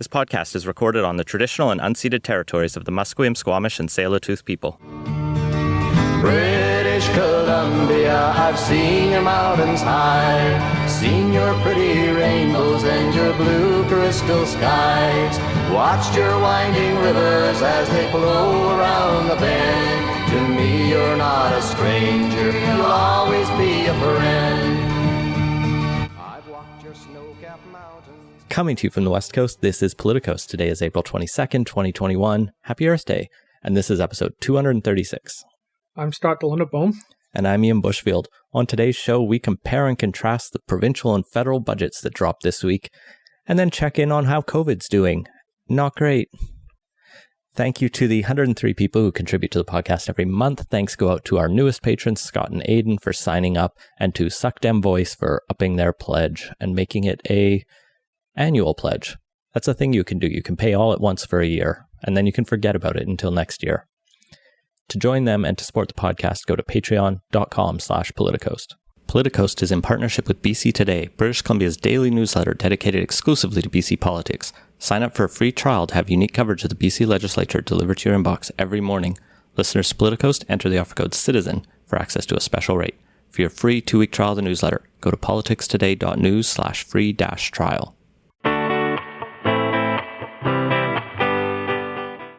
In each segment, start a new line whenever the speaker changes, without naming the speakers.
This podcast is recorded on the traditional and unceded territories of the Musqueam, Squamish, and Tsleil-Waututh people.
British Columbia, I've seen your mountains high, seen your pretty rainbows and your blue crystal skies, watched your winding rivers as they flow around the bend. To me you're not a stranger, you'll always be a friend. I've walked your snow-capped mountains.
Coming to you from the West Coast, this is Politicos. Today is April 22nd, 2021. Happy Earth Day, and this is episode 236.
I'm Scott Delunabome.
And I'm Ian Bushfield. On today's show, we compare and contrast the provincial and federal budgets that dropped this week, and then check in on how COVID's doing. Not great. Thank you to the 103 people who contribute to the podcast every month. Thanks go out to our newest patrons, Scott and Aiden, for signing up, and to Suckdem Voice for upping their pledge and making it a annual pledge. That's a thing you can do. You can pay all at once for a year, and then you can forget about it until next year. To join them and to support the podcast, go to patreon.com/Politicoast. Politicoast is in partnership with BC Today, British Columbia's daily newsletter dedicated exclusively to BC politics. Sign up for a free trial to have unique coverage of the BC legislature delivered to your inbox every morning. Listeners to Politicoast enter the offer code CITIZEN for access to a special rate. For your free 2-week trial of the newsletter, go to politicstoday.news/free-trial.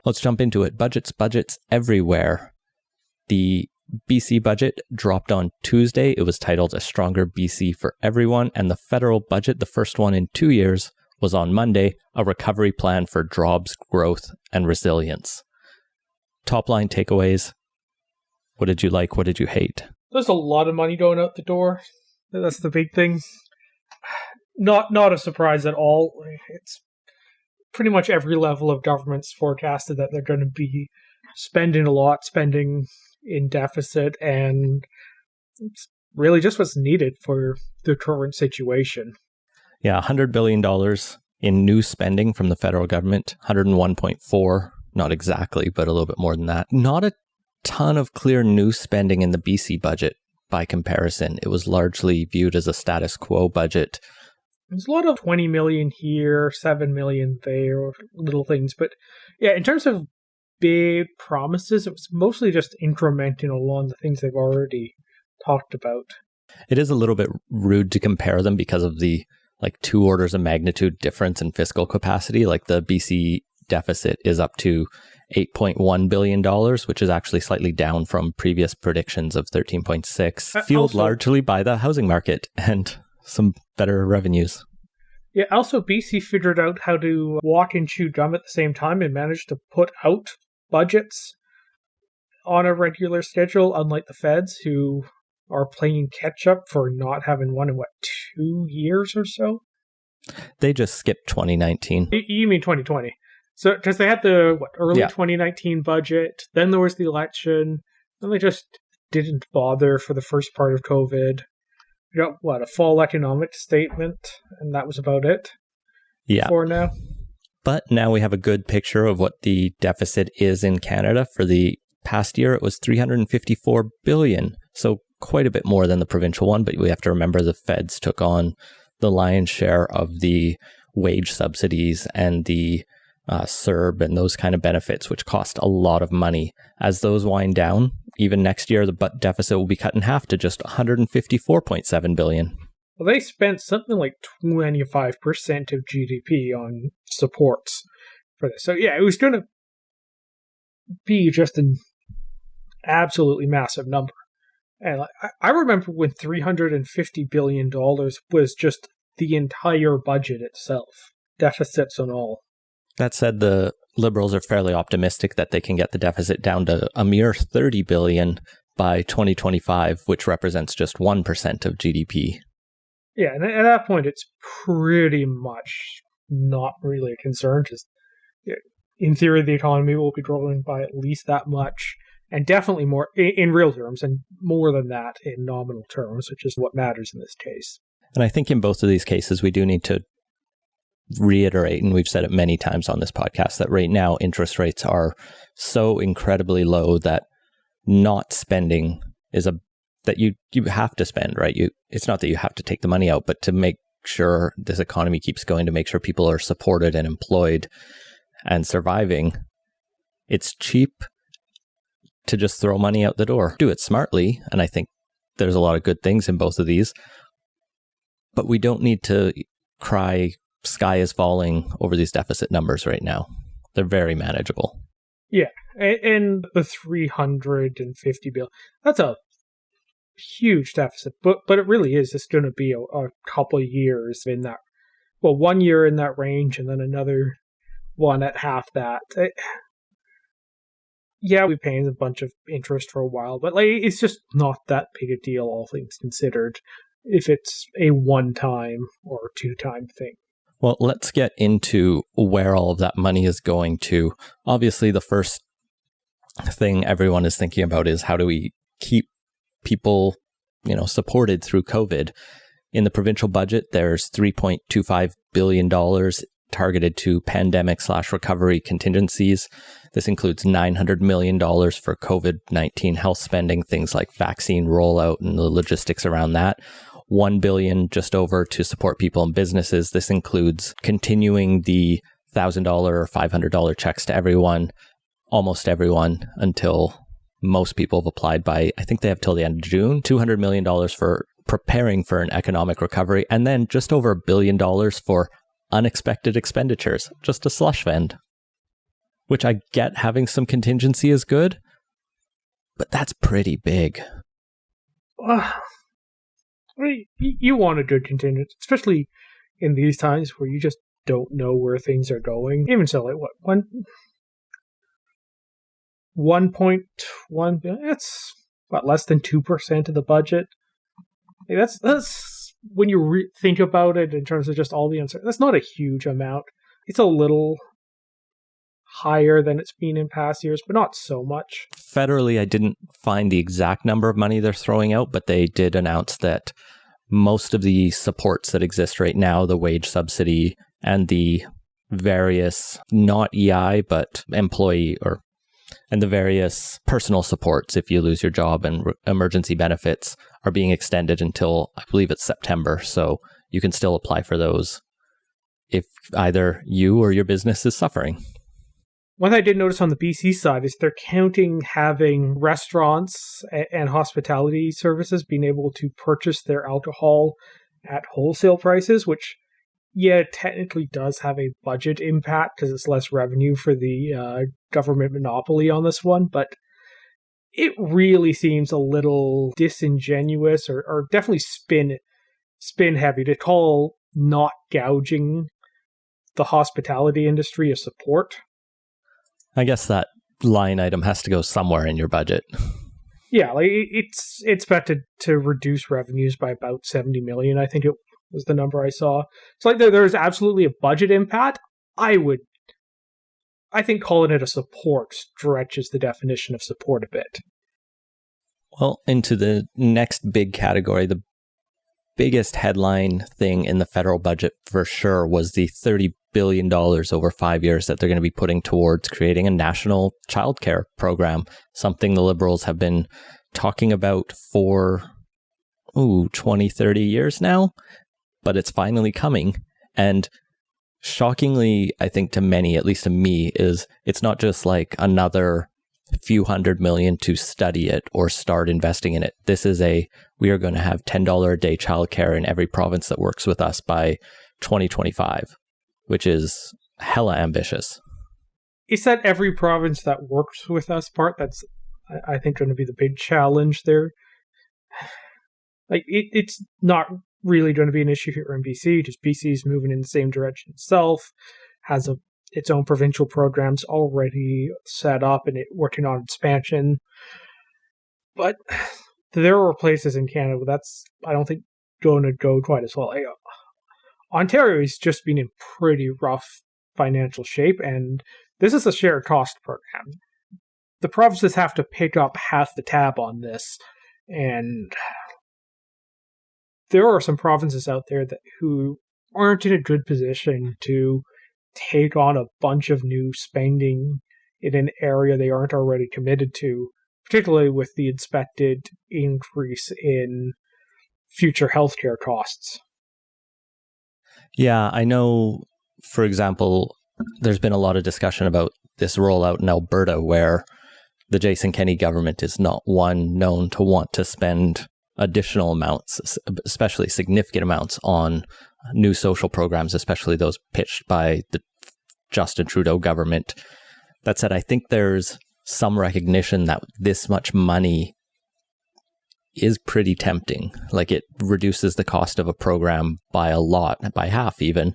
Let's jump into it. Budgets everywhere. The BC budget dropped on Tuesday. It was titled A Stronger BC for Everyone. And the federal budget, the first one in 2 years, was on Monday, a recovery plan for jobs, growth, and resilience. Top line takeaways. What did you like? What did you hate?
There's a lot of money going out the door. That's the big thing. Not a surprise at all. It's pretty much every level of government's forecasted that they're going to be spending a lot, spending in deficit, and it's really just what's needed for the current situation.
Yeah, $100 billion in new spending from the federal government, 101.4, not exactly, but a little bit more than that. Not a ton of clear new spending in the BC budget by comparison. It was largely viewed as a status quo budget.
There's a lot of 20 million here, 7 million there, little things. But yeah, in terms of big promises, it was mostly just incrementing along the things they've already talked about.
It is a little bit rude to compare them because of the 2 orders of magnitude difference in fiscal capacity. Like the BC deficit is up to $8.1 billion, which is actually slightly down from previous predictions of 13.6, fueled largely by the housing market and some better revenues.
Yeah, also BC figured out how to walk and chew gum at the same time and managed to put out budgets on a regular schedule, unlike the feds, who are playing catch up for not having one in 2 years or so?
They just skipped 2019.
You mean 2020? So, because they had the early 2019 budget, then there was the election, then they just didn't bother for the first part of COVID. We got, a fall economic statement, and that was about it for now.
But now we have a good picture of what the deficit is in Canada. For the past year, it was $354 billion, so quite a bit more than the provincial one, but we have to remember the feds took on the lion's share of the wage subsidies and the CERB and those kind of benefits, which cost a lot of money. As those wind down, even next year, the deficit will be cut in half to just $154.7 billion.
Well, they spent something like 25% of GDP on supports for this. So yeah, it was going to be just an absolutely massive number. And I remember when $350 billion was just the entire budget itself, deficits and all.
That said, the Liberals are fairly optimistic that they can get the deficit down to a mere $30 billion by 2025, which represents just 1% of GDP.
Yeah, and at that point, it's pretty much not really a concern. Just in theory, the economy will be growing by at least that much, and definitely more in real terms, and more than that in nominal terms, which is what matters in this case.
And I think in both of these cases, we do need to reiterate, and we've said it many times on this podcast, that right now interest rates are so incredibly low that not spending is that you have to spend, right? It's not that you have to take the money out, but to make sure this economy keeps going, to make sure people are supported and employed and surviving, it's cheap to just throw money out the door. Do it smartly, and I think there's a lot of good things in both of these, but we don't need to cry sky is falling over these deficit numbers right now. They're very manageable.
Yeah, and the $350 billion, that's a huge deficit, but it really is just going to be a couple of years in that, 1 year in that range and then another one at half that. Yeah, we're paying a bunch of interest for a while, but it's just not that big a deal, all things considered, if it's a one-time or two-time thing.
Well, let's get into where all of that money is going to. Obviously, the first thing everyone is thinking about is how do we keep people, supported through COVID. In the provincial budget, there's $3.25 billion targeted to pandemic/recovery contingencies. This includes $900 million for COVID-19 health spending, things like vaccine rollout and the logistics around that. $1 billion just over to support people and businesses. This includes continuing the $1,000 or $500 checks to everyone, almost everyone, until most people have applied by, I think they have till the end of June. $200 million for preparing for an economic recovery, and then just over $1 billion for unexpected expenditures, just a slush fund, which I get having some contingency is good, but that's pretty big.
You want a good contingency, especially in these times where you just don't know where things are going. Even so, 1.1 billion, that's less than 2% of the budget. That's when you think about it in terms of just all the uncertainty, that's not a huge amount. It's a little higher than it's been in past years, but not so much.
Federally, I didn't find the exact number of money they're throwing out, but they did announce that most of the supports that exist right now, the wage subsidy and the various, not EI, but employee and the various personal supports if you lose your job and emergency benefits, are being extended until, I believe it's September. So you can still apply for those if either you or your business is suffering.
One thing I did notice on the BC side is they're counting having restaurants and hospitality services being able to purchase their alcohol at wholesale prices, which, technically does have a budget impact because it's less revenue for the government monopoly on this one, but it really seems a little disingenuous or definitely spin heavy to call not gouging the hospitality industry a support.
I guess that line item has to go somewhere in your budget.
Yeah, it's expected to reduce revenues by about 70 million, I think it was the number I saw. So there's absolutely a budget impact. I think calling it a support stretches the definition of support a bit.
Well, into the next big category, the biggest headline thing in the federal budget for sure was the $30 billion over 5 years that they're going to be putting towards creating a national childcare program, something the Liberals have been talking about for 20, 30 years now, but it's finally coming. And shockingly, I think to many, at least to me, is it's not just like another few $100 million to study it or start investing in it. This is we are going to have $10 a day childcare in every province that works with us by 2025, which is hella ambitious.
It's that every province that works with us part that's, I think, going to be the big challenge there. It's not really going to be an issue here in BC, just BC's moving in the same direction itself, has its own provincial programs already set up and working on expansion. But there are places in Canada where that's, I don't think, going to go quite as well. Ontario has just been in pretty rough financial shape, and this is a shared cost program. The provinces have to pick up half the tab on this, and there are some provinces out there who aren't in a good position to take on a bunch of new spending in an area they aren't already committed to, particularly with the expected increase in future healthcare costs.
Yeah, I know, for example, there's been a lot of discussion about this rollout in Alberta where the Jason Kenney government is not one known to want to spend additional amounts, especially significant amounts, on new social programs, especially those pitched by the Justin Trudeau government. That said, I think there's some recognition that this much money is pretty tempting. Like, it reduces the cost of a program by a lot, by half even.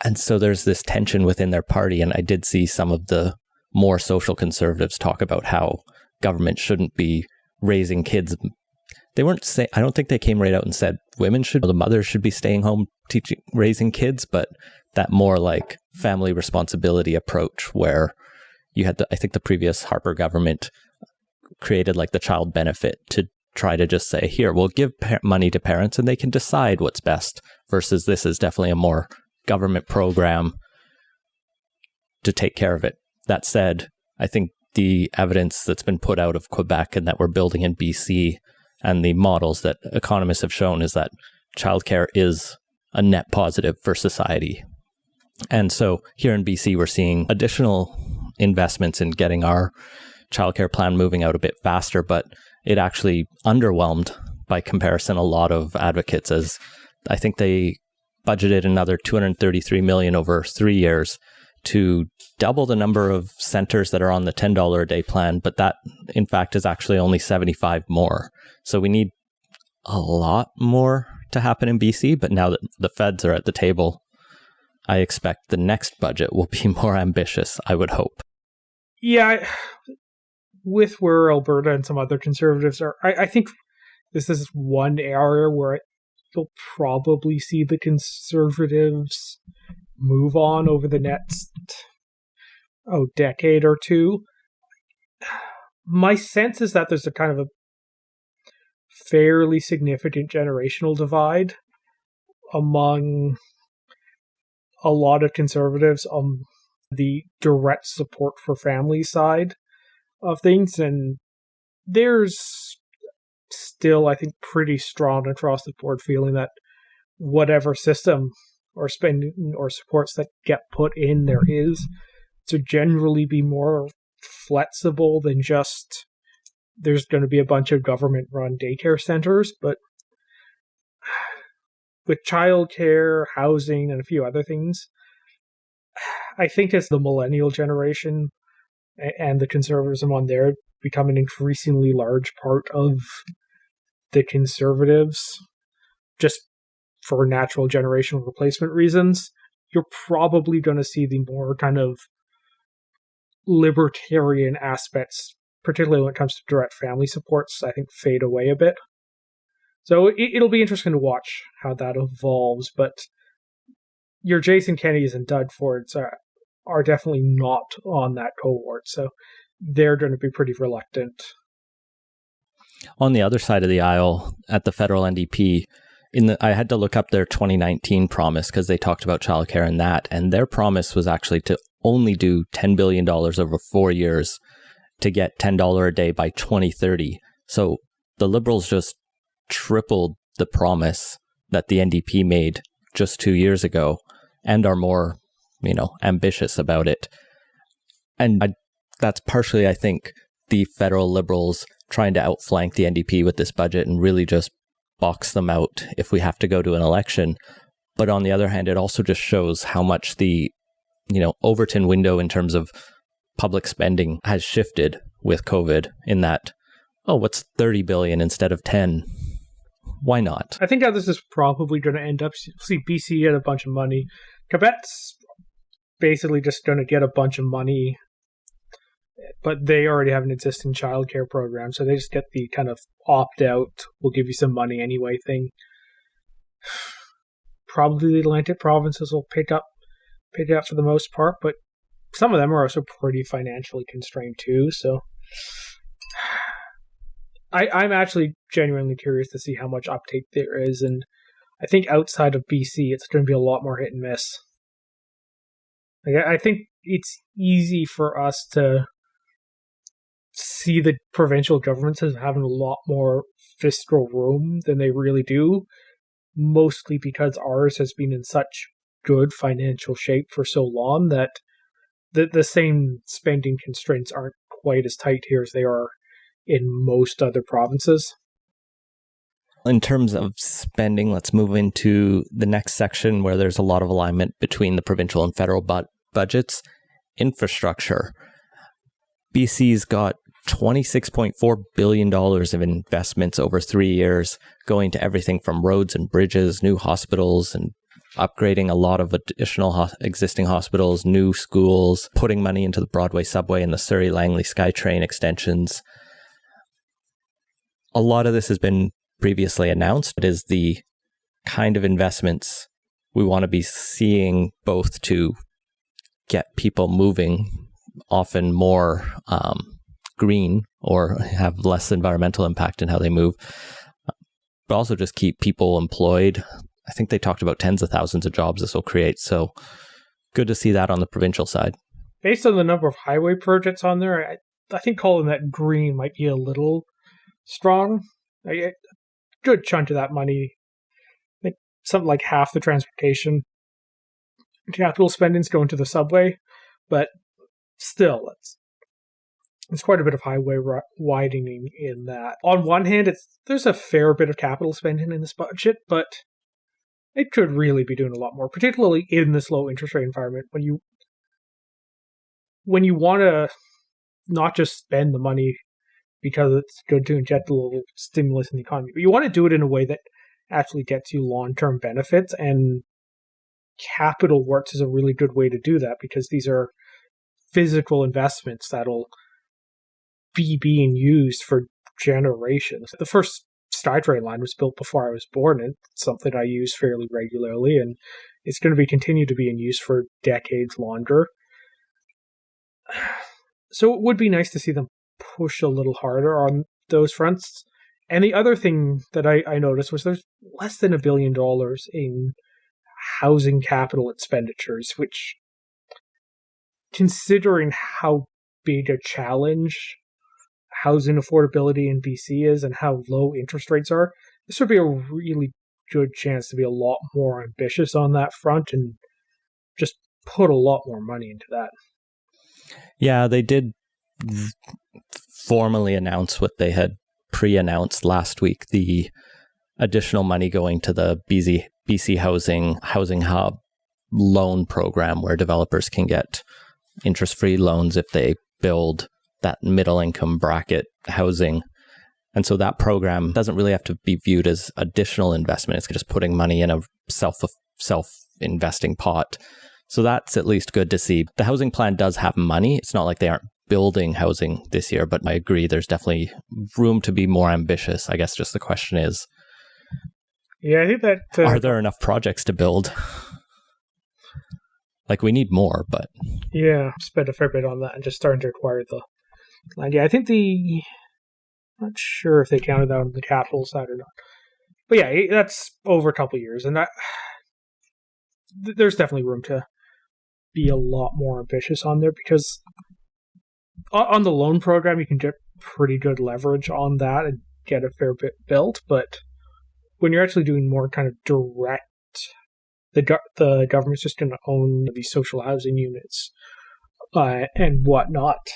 And so there's this tension within their party. And I did see some of the more social conservatives talk about how government shouldn't be raising kids. They weren't saying, I don't think they came right out and said the mothers should be staying home raising kids, but that more like family responsibility approach where you had I think the previous Harper government created like the child benefit to try to just say, here, we'll give money to parents and they can decide what's best, versus this is definitely a more government program to take care of it. That said, I think the evidence that's been put out of Quebec and that we're building in BC and the models that economists have shown is that childcare is a net positive for society. And so here in BC, we're seeing additional investments in getting our childcare plan moving out a bit faster, but it actually underwhelmed by comparison a lot of advocates, as I think they budgeted another $233 million over 3 years to double the number of centers that are on the $10 a day plan, but that in fact is actually only 75 more. So we need a lot more to happen in BC, but now that the feds are at the table, I expect the next budget will be more ambitious, I would hope.
Yeah, with where Alberta and some other conservatives are, I think this is one area where you'll probably see the conservatives move on over the next decade or two. My sense is that there's a kind of a fairly significant generational divide among a lot of conservatives on the direct support for family side of things, and there's still, I think, pretty strong across the board feeling that whatever system or spending or supports that get put in there is to generally be more flexible than just there's going to be a bunch of government-run daycare centers. But with childcare, housing, and a few other things, I think as the millennial generation and the conservatism on there become an increasingly large part of the conservatives, just for natural generational replacement reasons, you're probably going to see the more kind of libertarian aspects, particularly when it comes to direct family supports, I think fade away a bit. So it'll be interesting to watch how that evolves, but your Jason Kennys and Doug Fords are definitely not on that cohort, so they're going to be pretty reluctant.
On the other side of the aisle, at the federal NDP, I had to look up their 2019 promise because they talked about childcare in that, and their promise was actually to only do $10 billion over 4 years to get $10 a day by 2030. So the Liberals just tripled the promise that the NDP made just 2 years ago and are more, ambitious about it. And that's partially, I think, the federal Liberals trying to outflank the NDP with this budget and really just box them out if we have to go to an election. But on the other hand, it also just shows how much the, Overton window in terms of public spending has shifted with COVID in that, what's 30 billion instead of 10? Why not?
I think how this is probably going to end up, see BC get a bunch of money. Quebec's basically just going to get a bunch of money, but they already have an existing childcare program, so they just get the kind of opt-out, we'll give you some money anyway thing. Probably the Atlantic provinces will pick up for the most part, but some of them are also pretty financially constrained too, so I'm actually genuinely curious to see how much uptake there is, and I think outside of BC, it's going to be a lot more hit and miss. I think it's easy for us to see the provincial governments as having a lot more fiscal room than they really do, mostly because ours has been in such good financial shape for so long that the same spending constraints aren't quite as tight here as they are in most other provinces.
In terms of spending, let's move into the next section where there's a lot of alignment between the provincial and federal budgets. Infrastructure. BC's got $26.4 billion of investments over 3 years, going to everything from roads and bridges, new hospitals, and upgrading a lot of additional existing hospitals, new schools, putting money into the Broadway subway and the Surrey-Langley SkyTrain extensions. A lot of this has been previously announced. It is the kind of investments we want to be seeing, both to get people moving, often more green or have less environmental impact in how they move, but also just keep people employed. I think they talked about tens of thousands of jobs this will create. So good to see that on the provincial side.
Based on the number of highway projects on there, I think calling that green might be a little strong. A good chunk of that money, I think something like half the transportation capital spending is going to the subway, but still, it's quite a bit of highway widening in that. On one hand, there's a fair bit of capital spending in this budget, but it could really be doing a lot more, particularly in this low interest rate environment when you want to not just spend the money because it's good to inject a little stimulus in the economy, but you want to do it in a way that actually gets you long-term benefits, and capital works is a really good way to do that because these are physical investments that'll be being used for generations. The first SkyTrain line was built before I was born, and it's something I use fairly regularly, and it's going to be continue to be in use for decades longer. So it would be nice to see them push a little harder on those fronts. And the other thing that I noticed was there's less than $1 billion in housing capital expenditures, which, considering how big a challenge housing affordability in BC is and how low interest rates are, this would be a really good chance to be a lot more ambitious on that front and just put a lot more money into that.
Yeah, they did formally announce what they had pre-announced last week, the additional money going to the BC Housing Hub loan program, where developers can get interest-free loans if they build that middle income bracket housing. And so that program doesn't really have to be viewed as additional investment. It's just putting money in a self-investing pot. So that's at least good to see. The housing plan does have money. It's not like they aren't building housing this year, but I agree there's definitely room to be more ambitious. I guess just the question is,
yeah, I think that
are there enough projects to build? Like, we need more, but
yeah, spent a fair bit on that and just starting to acquire the land. Yeah, I think not sure if they counted that on the capital side or not. But yeah, that's over a couple of years, and there's definitely room to be a lot more ambitious on there, because on the loan program, you can get pretty good leverage on that and get a fair bit built. But when you're actually doing more kind of direct, the government's just going to own these social housing units and whatnot,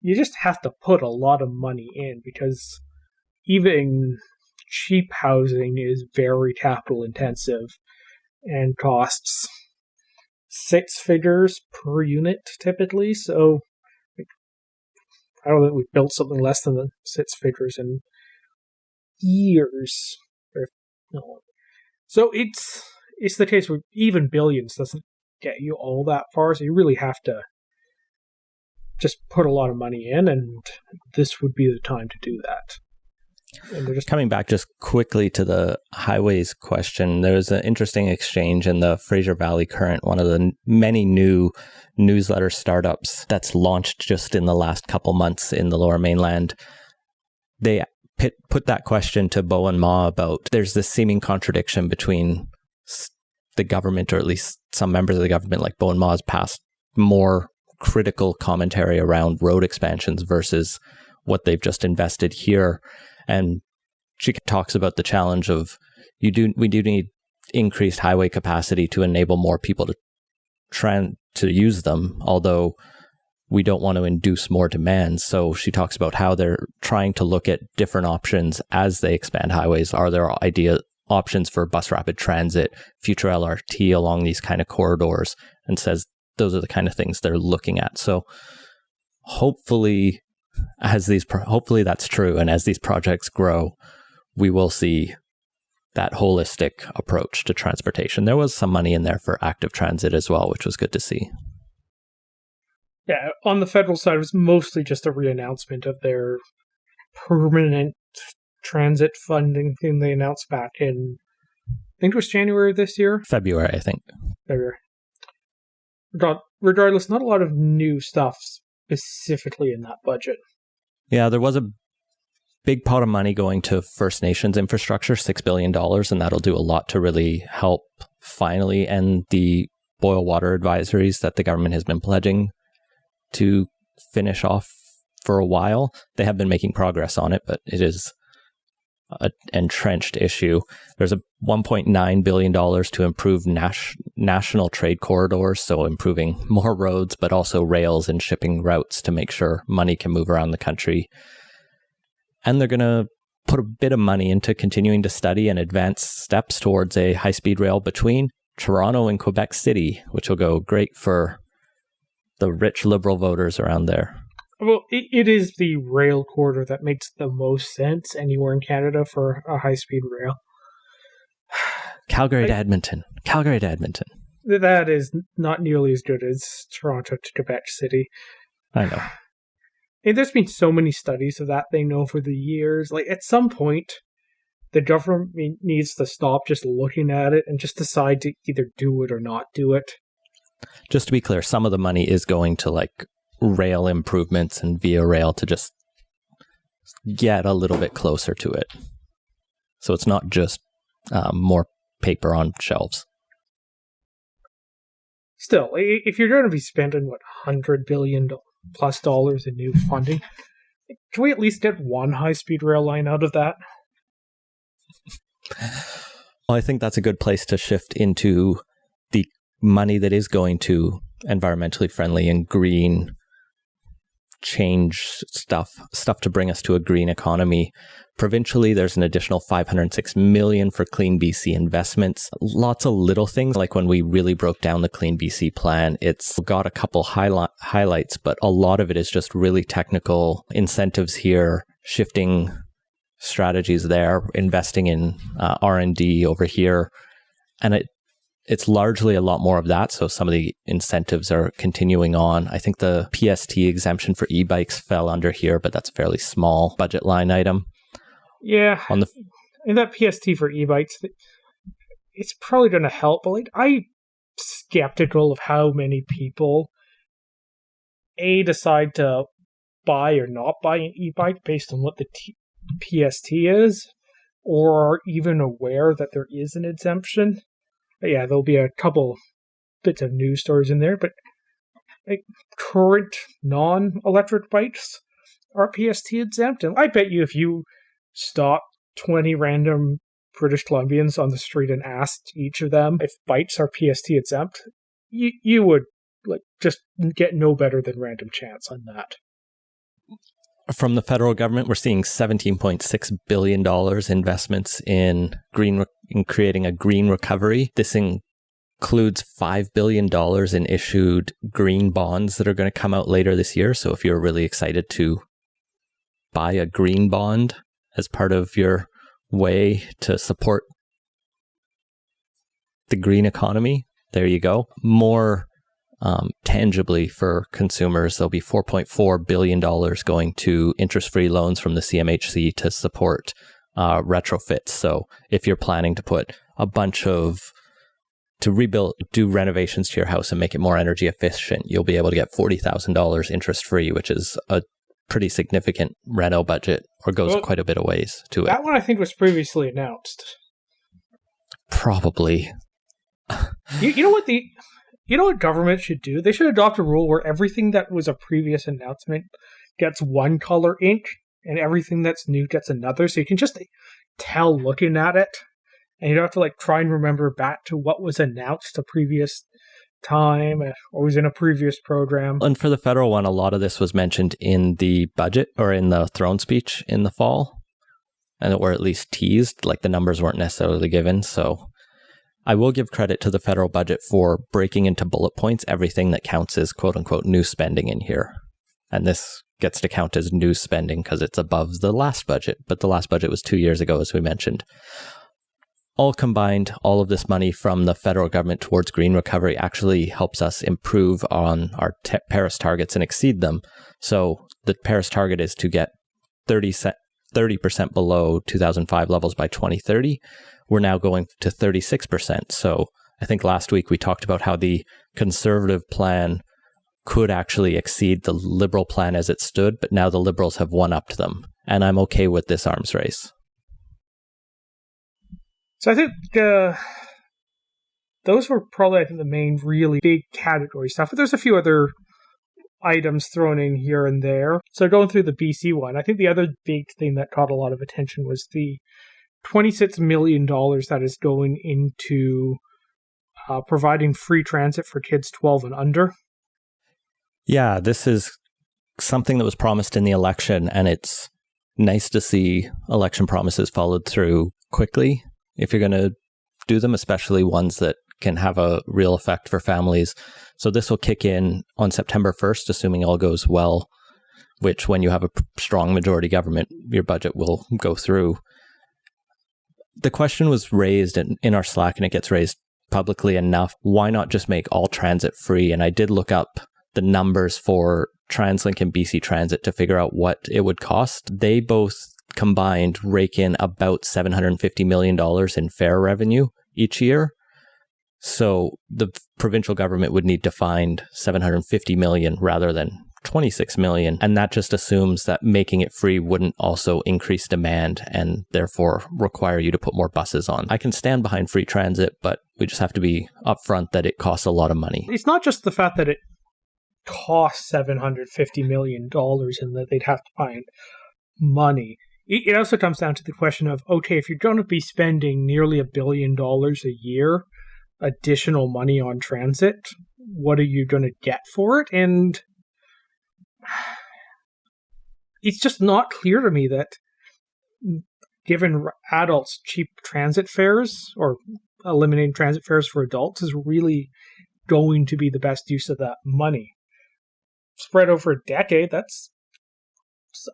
you just have to put a lot of money in, because even cheap housing is very capital intensive and costs 6 figures per unit typically. So I don't think we've built something less than the 6 figures in years. No. So it's the case where even billions doesn't get you all that far. So you really have to just put a lot of money in, and this would be the time to do that. And they're just
coming back just quickly to the highways question. There was an interesting exchange in the Fraser Valley Current, one of the many new newsletter startups that's launched just in the last couple months in the Lower Mainland. They put that question to Beau and Ma about there's this seeming contradiction between the government, or at least some members of the government, like Beau and Ma, has passed more critical commentary around road expansions versus what they've just invested here. And she talks about the challenge of we do need increased highway capacity to enable more people to use them, although we don't want to induce more demand. So she talks about how they're trying to look at different options as they expand highways. Are there options for bus rapid transit, future LRT along these kind of corridors, and says those are the kind of things they're looking at. So hopefully that's true. And as these projects grow, we will see that holistic approach to transportation. There was some money in there for active transit as well, which was good to see.
Yeah, on the federal side, it was mostly just a re-announcement of their permanent transit funding thing they announced back in, I think it was January this year?
February, I think.
February. Regardless, not a lot of new stuff specifically in that budget.
Yeah, there was a big pot of money going to First Nations infrastructure, $6 billion, and that'll do a lot to really help finally end the boil water advisories that the government has been pledging to finish off for a while. They have been making progress on it, but it is an entrenched issue. There's a $1.9 billion to improve national trade corridors, so improving more roads, but also rails and shipping routes to make sure money can move around the country. And they're going to put a bit of money into continuing to study and advance steps towards a high-speed rail between Toronto and Quebec City, which will go great for the rich Liberal voters around there.
Well, it is the rail corridor that makes the most sense anywhere in Canada for a high-speed rail.
Calgary to Edmonton.
That is not nearly as good as Toronto to Quebec City.
I know.
And there's been so many studies of that thing over the years. Like, at some point, the government needs to stop just looking at it and just decide to either do it or not do it.
Just to be clear, some of the money is going to like rail improvements and via rail to just get a little bit closer to it. So it's not just more paper on shelves.
Still, if you're going to be spending, $100 billion plus in new funding, can we at least get one high-speed rail line out of that?
Well, I think that's a good place to shift into the money that is going to environmentally friendly and green change stuff to bring us to a green economy. Provincially, there's an additional $506 million for Clean BC investments. Lots of little things, like when we really broke down the Clean BC plan, it's got a couple highlights, but a lot of it is just really technical incentives here, shifting strategies there, investing in R&D over here. And it's largely a lot more of that. So some of the incentives are continuing on. I think the PST exemption for e-bikes fell under here, but that's a fairly small budget line item.
Yeah. And that PST for e-bikes, it's probably going to help. But I'm skeptical of how many people decide to buy or not buy an e-bike based on what the PST is, or are even aware that there is an exemption. But yeah, there'll be a couple bits of news stories in there, but current non-electric bikes are PST exempt. And I bet you if you stopped 20 random British Columbians on the street and asked each of them if bikes are PST exempt, you would just get no better than random chance on that.
From the federal government, we're seeing $17.6 billion investments in creating a green recovery. This includes $5 billion in issued green bonds that are going to come out later this year. So if you're really excited to buy a green bond as part of your way to support the green economy, there you go. More tangibly for consumers, there'll be $4.4 billion do interest-free loans from the CMHC to support retrofits. So if you're planning to put do renovations to your house and make it more energy efficient, you'll be able to get $40,000 interest-free, which is a pretty significant reno budget, or goes quite a bit of ways to it.
That one I think was previously announced.
Probably.
You know what government should do? They should adopt a rule where everything that was a previous announcement gets one color ink and everything that's new gets another. So you can just tell looking at it and you'd have to try and remember back to what was announced a previous time or was in a previous program.
And for the federal one, a lot of this was mentioned in the budget or in the throne speech in the fall, or at least teased, the numbers weren't necessarily given. So I will give credit to the federal budget for breaking into bullet points everything that counts as quote unquote new spending in here. And this gets to count as new spending because it's above the last budget, but the last budget was 2 years ago, as we mentioned. All combined, all of this money from the federal government towards green recovery actually helps us improve on our Paris targets and exceed them. So the Paris target is to get 30% below 2005 levels by 2030. We're now going to 36%. So I think last week we talked about how the conservative plan could actually exceed the liberal plan as it stood, but now the liberals have one-upped them. And I'm okay with this arms race.
So I think those were probably, the main really big category stuff. But there's a few other items thrown in here and there. So going through the BC one, I think the other big thing that caught a lot of attention was the $26 million that is going into providing free transit for kids 12 and under.
Yeah, this is something that was promised in the election, and it's nice to see election promises followed through quickly if you're going to do them, especially ones that can have a real effect for families. So this will kick in on September 1st, assuming all goes well, which when you have a strong majority government, your budget will go through. The question was raised in our Slack, and it gets raised publicly enough. Why not just make all transit free? And I did look up the numbers for TransLink and BC Transit to figure out what it would cost. They both combined rake in about $750 million in fare revenue each year. So the provincial government would need to find $750 million rather than $26 million. And that just assumes that making it free wouldn't also increase demand and therefore require you to put more buses on. I can stand behind free transit, but we just have to be upfront that it costs a lot of money.
It's not just the fact that it costs $750 million and that they'd have to find money. It also comes down to the question of, okay, if you're going to be spending nearly $1 billion a year additional money on transit, what are you going to get for it? And it's just not clear to me that giving adults cheap transit fares or eliminating transit fares for adults is really going to be the best use of that money. Spread over a decade, that's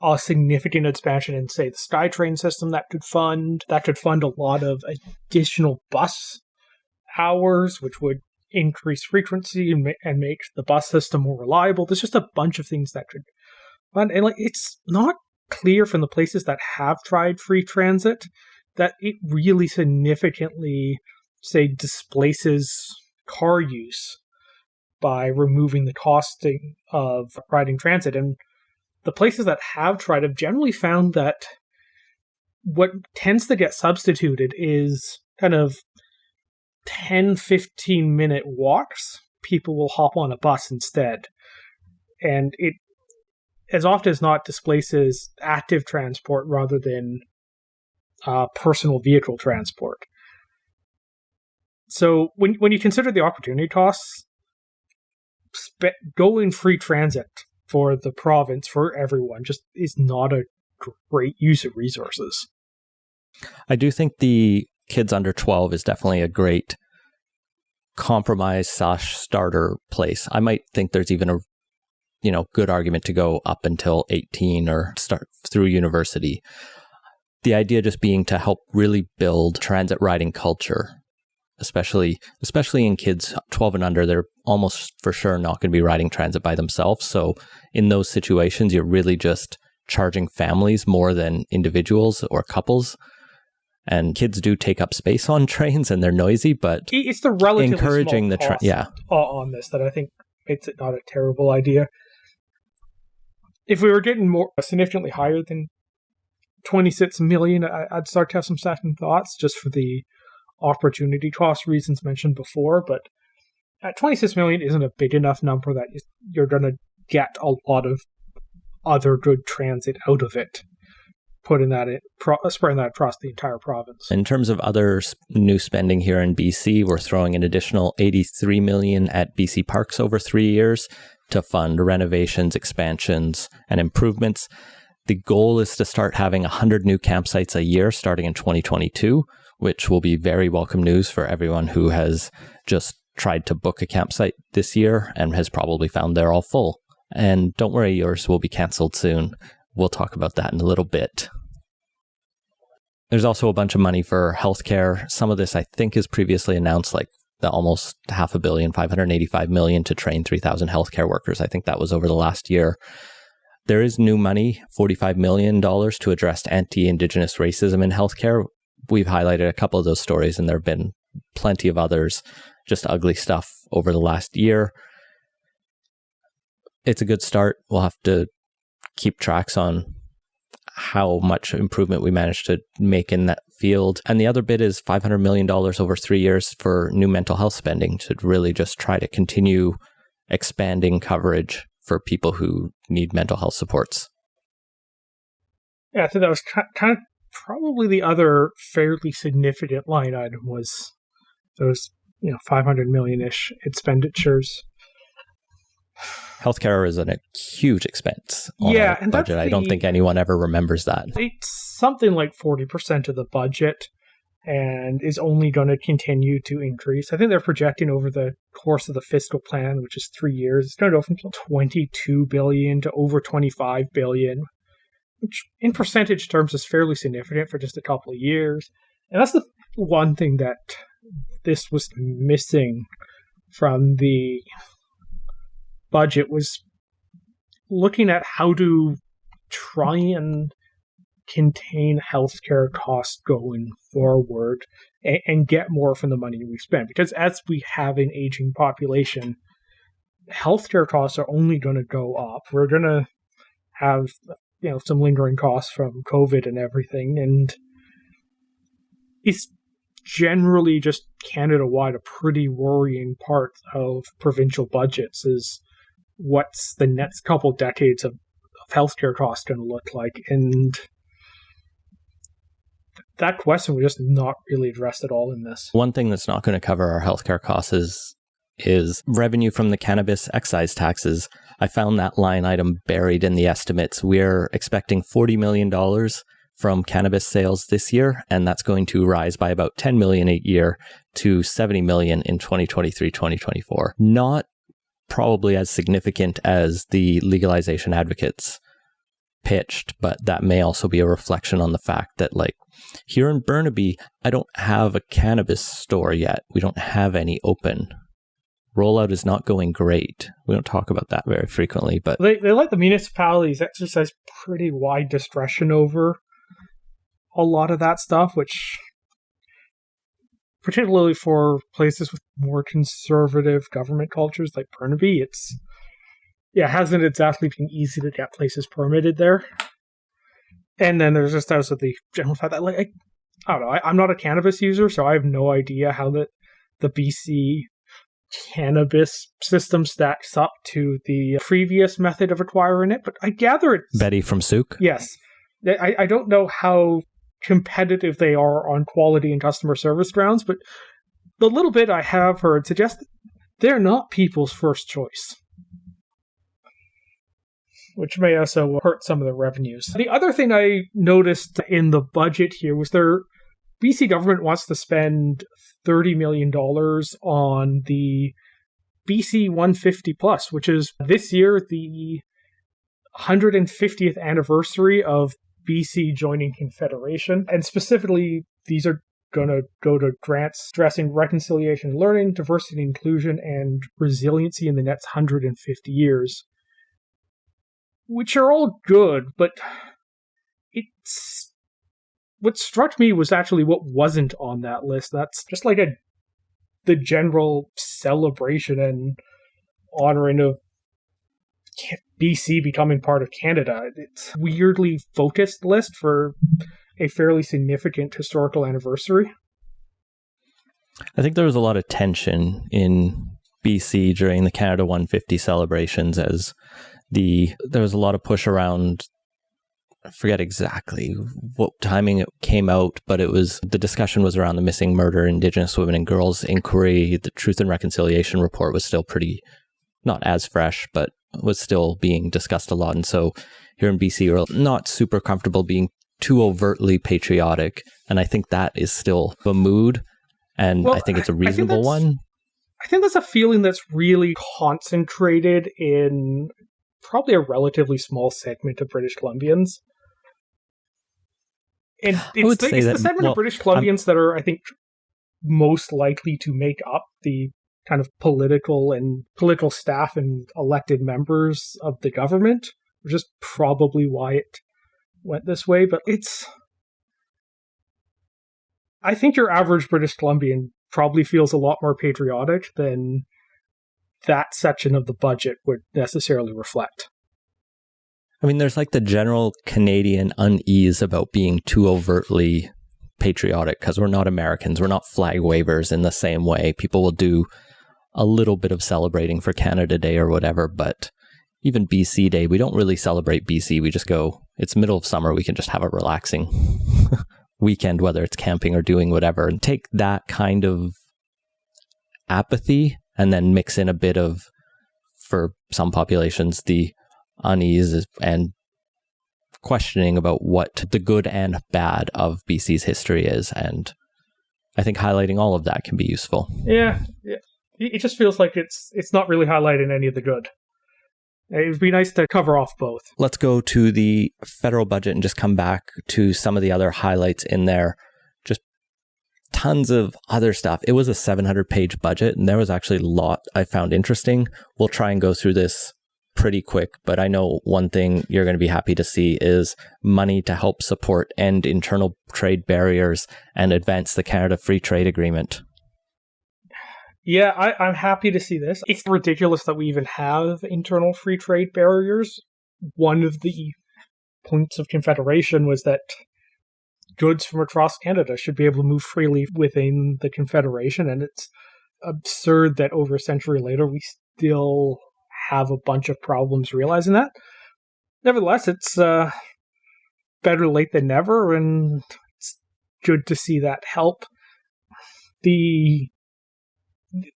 a significant expansion in, say, the SkyTrain system that could fund a lot of additional bus hours, which would increase frequency and make the bus system more reliable. There's just a bunch of things that could fund. And it's not clear from the places that have tried free transit that it really significantly, say, displaces car use by removing the costing of riding transit. And the places that have tried have generally found that what tends to get substituted is kind of 10-15 minute walks. People will hop on a bus instead. And it, as often as not, displaces active transport rather than personal vehicle transport. So when you consider the opportunity costs, going free transit for the province, for everyone, just is not a great use of resources.
I do think the kids under 12 is definitely a great compromise / starter place. I might think there's even a good argument to go up until 18 or start through university. The idea just being to help really build transit riding culture, especially in kids 12 and under. They're almost for sure not going to be riding transit by themselves. So in those situations, you're really just charging families more than individuals or couples. And kids do take up space on trains and they're noisy, but
it's the relatively
encouraging
small
the
cost on this that I think makes it not a terrible idea. If we were getting more significantly higher than 26 million, I'd start to have some second thoughts just for the opportunity cost reasons mentioned before. But at 26 million isn't a big enough number that you're going to get a lot of other good transit out of it. spreading that across the entire province.
In terms of other new spending here in BC, we're throwing an additional $83 million at BC Parks over 3 years to fund renovations, expansions, and improvements. The goal is to start having 100 new campsites a year starting in 2022, which will be very welcome news for everyone who has just tried to book a campsite this year and has probably found they're all full. And don't worry, yours will be canceled soon. We'll talk about that in a little bit. There's also a bunch of money for healthcare. Some of this I think is previously announced, like the almost $500 million, $585 million to train 3,000 healthcare workers. I think that was over the last year. There is new money, $45 million to address anti-Indigenous racism in healthcare. We've highlighted a couple of those stories, and there have been plenty of others, just ugly stuff over the last year. It's a good start. We'll have to keep tracks on how much improvement we managed to make in that field. And the other bit is $500 million over 3 years for new mental health spending to really just try to continue expanding coverage for people who need mental health supports.
Yeah, I think that was kind of probably the other fairly significant line item was those, $500 million-ish expenditures.
Healthcare is a huge expense on our budget. I don't think anyone ever remembers that.
It's something like 40% of the budget and is only going to continue to increase. I think they're projecting over the course of the fiscal plan, which is 3 years, it's going to go from $22 billion to over $25 billion, which in percentage terms is fairly significant for just a couple of years. And that's the one thing that this was missing from the budget, was looking at how to try and contain healthcare costs going forward and get more from the money we spend. Because as we have an aging population, healthcare costs are only going to go up. We're going to have some lingering costs from COVID and everything, and it's generally just Canada-wide a pretty worrying part of provincial budgets is what's the next couple decades of healthcare costs going to look like. And that question was just not really addressed at all in this.
One thing that's not going to cover our healthcare costs is revenue from the cannabis excise taxes. I found that line item buried in the estimates. We're expecting $40 million from cannabis sales this year, and that's going to rise by about $10 million a year to $70 million in 2023-2024. Not probably as significant as the legalization advocates pitched, but that may also be a reflection on the fact that, like, here in Burnaby, I don't have a cannabis store yet. We don't have any open. Rollout is not going great. We don't talk about that very frequently, but
they let the municipalities exercise pretty wide discretion over a lot of that stuff, which particularly for places with more conservative government cultures like Burnaby, it hasn't exactly been easy to get places permitted there. And then there's just also the general fact that, like, I don't know, I'm not a cannabis user, so I have no idea how the BC cannabis system stacks up to the previous method of acquiring it, but I gather it's...
Betty from Souk?
Yes. I don't know how competitive they are on quality and customer service grounds, but the little bit I have heard suggests that they're not people's first choice, which may also hurt some of the revenues. The other thing I noticed in the budget here was BC government wants to spend $30 million on the BC 150 Plus, which is this year the 150th anniversary of BC joining Confederation. And specifically, these are going to go to grants addressing reconciliation and learning, diversity and inclusion, and resiliency in the next 150 years. Which are all good, but what struck me was actually what wasn't on that list. That's just like the general celebration and honoring of BC becoming part of Canada. It's a weirdly focused list for a fairly significant historical anniversary.
I think there was a lot of tension in BC during the Canada 150 celebrations as there was a lot of push around I forget exactly what timing it came out, but the discussion was around the missing murder Indigenous women and girls inquiry. The Truth and Reconciliation report was still not as fresh, but was still being discussed a lot. And so here in BC, we're not super comfortable being too overtly patriotic. And I think that is still the mood. And I think it's a reasonable one.
I think that's a feeling that's really concentrated in probably a relatively small segment of British Columbians. And it's the segment of British Columbians that are, I think, most likely to make up the kind of political staff and elected members of the government, which is probably why it went this way. But I think your average British Columbian probably feels a lot more patriotic than that section of the budget would necessarily reflect.
I mean, there's like the general Canadian unease about being too overtly patriotic because we're not Americans. We're not flag wavers in the same way. People will do a little bit of celebrating for Canada Day or whatever, but even BC Day, we don't really celebrate BC. We just go, it's middle of summer. We can just have a relaxing weekend, whether it's camping or doing whatever, and take that kind of apathy and then mix in a bit of, for some populations, the unease and questioning about what the good and bad of BC's history is. And I think highlighting all of that can be useful.
Yeah. It just feels like it's not really highlighting any of the good. It would be nice to cover off both.
Let's go to the federal budget and just come back to some of the other highlights in there. Just tons of other stuff. It was a 700-page budget, and there was actually a lot I found interesting. We'll try and go through this pretty quick, but I know one thing you're going to be happy to see is money to help support end internal trade barriers and advance the Canada Free Trade Agreement.
Yeah, I'm happy to see this. It's ridiculous that we even have internal free trade barriers. One of the points of Confederation was that goods from across Canada should be able to move freely within the Confederation, and it's absurd that over a century later we still have a bunch of problems realizing that. Nevertheless, it's better late than never, and it's good to see that help.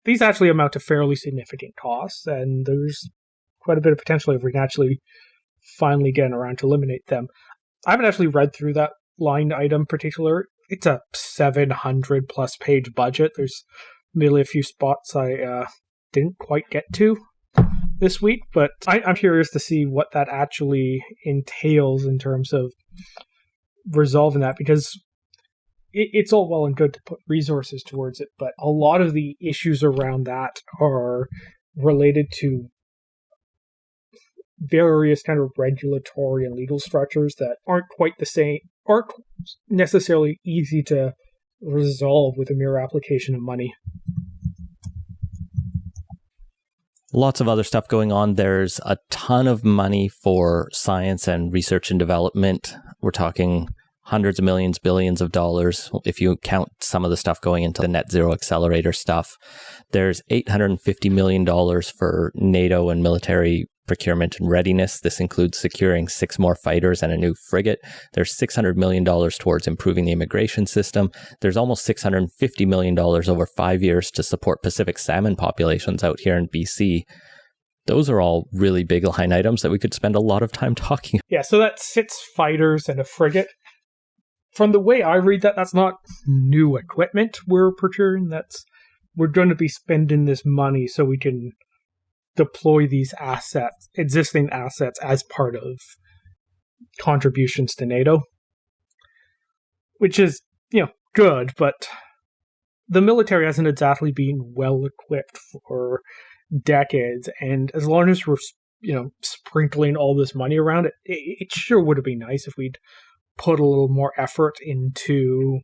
These actually amount to fairly significant costs, and there's quite a bit of potential if we can actually finally get around to eliminate them. I haven't actually read through that line item in particular. It's a 700 plus page budget. There's merely a few spots I didn't quite get to this week, but I'm curious to see what that actually entails in terms of resolving that, because it's all well and good to put resources towards it, but a lot of the issues around that are related to various kind of regulatory and legal structures that aren't quite the same, aren't necessarily easy to resolve with a mere application of money.
Lots of other stuff going on. There's a ton of money for science and research and development. We're talking hundreds of millions, billions of dollars, if you count some of the stuff going into the net zero accelerator stuff. There's $850 million for NATO and military procurement and readiness. This includes securing 6 more fighters and a new frigate. There's $600 million towards improving the immigration system. There's almost $650 million over 5 years to support Pacific salmon populations out here in BC. Those are all really big line items that we could spend a lot of time talking about.
Yeah, so that's 6 fighters and a frigate. From the way I read that, that's not new equipment we're procuring. We're going to be spending this money so we can deploy these assets, existing assets, as part of contributions to NATO, which is, good, but the military hasn't exactly been well equipped for decades, and as long as we're, sprinkling all this money around it, it sure would have been nice if we'd put a little more effort into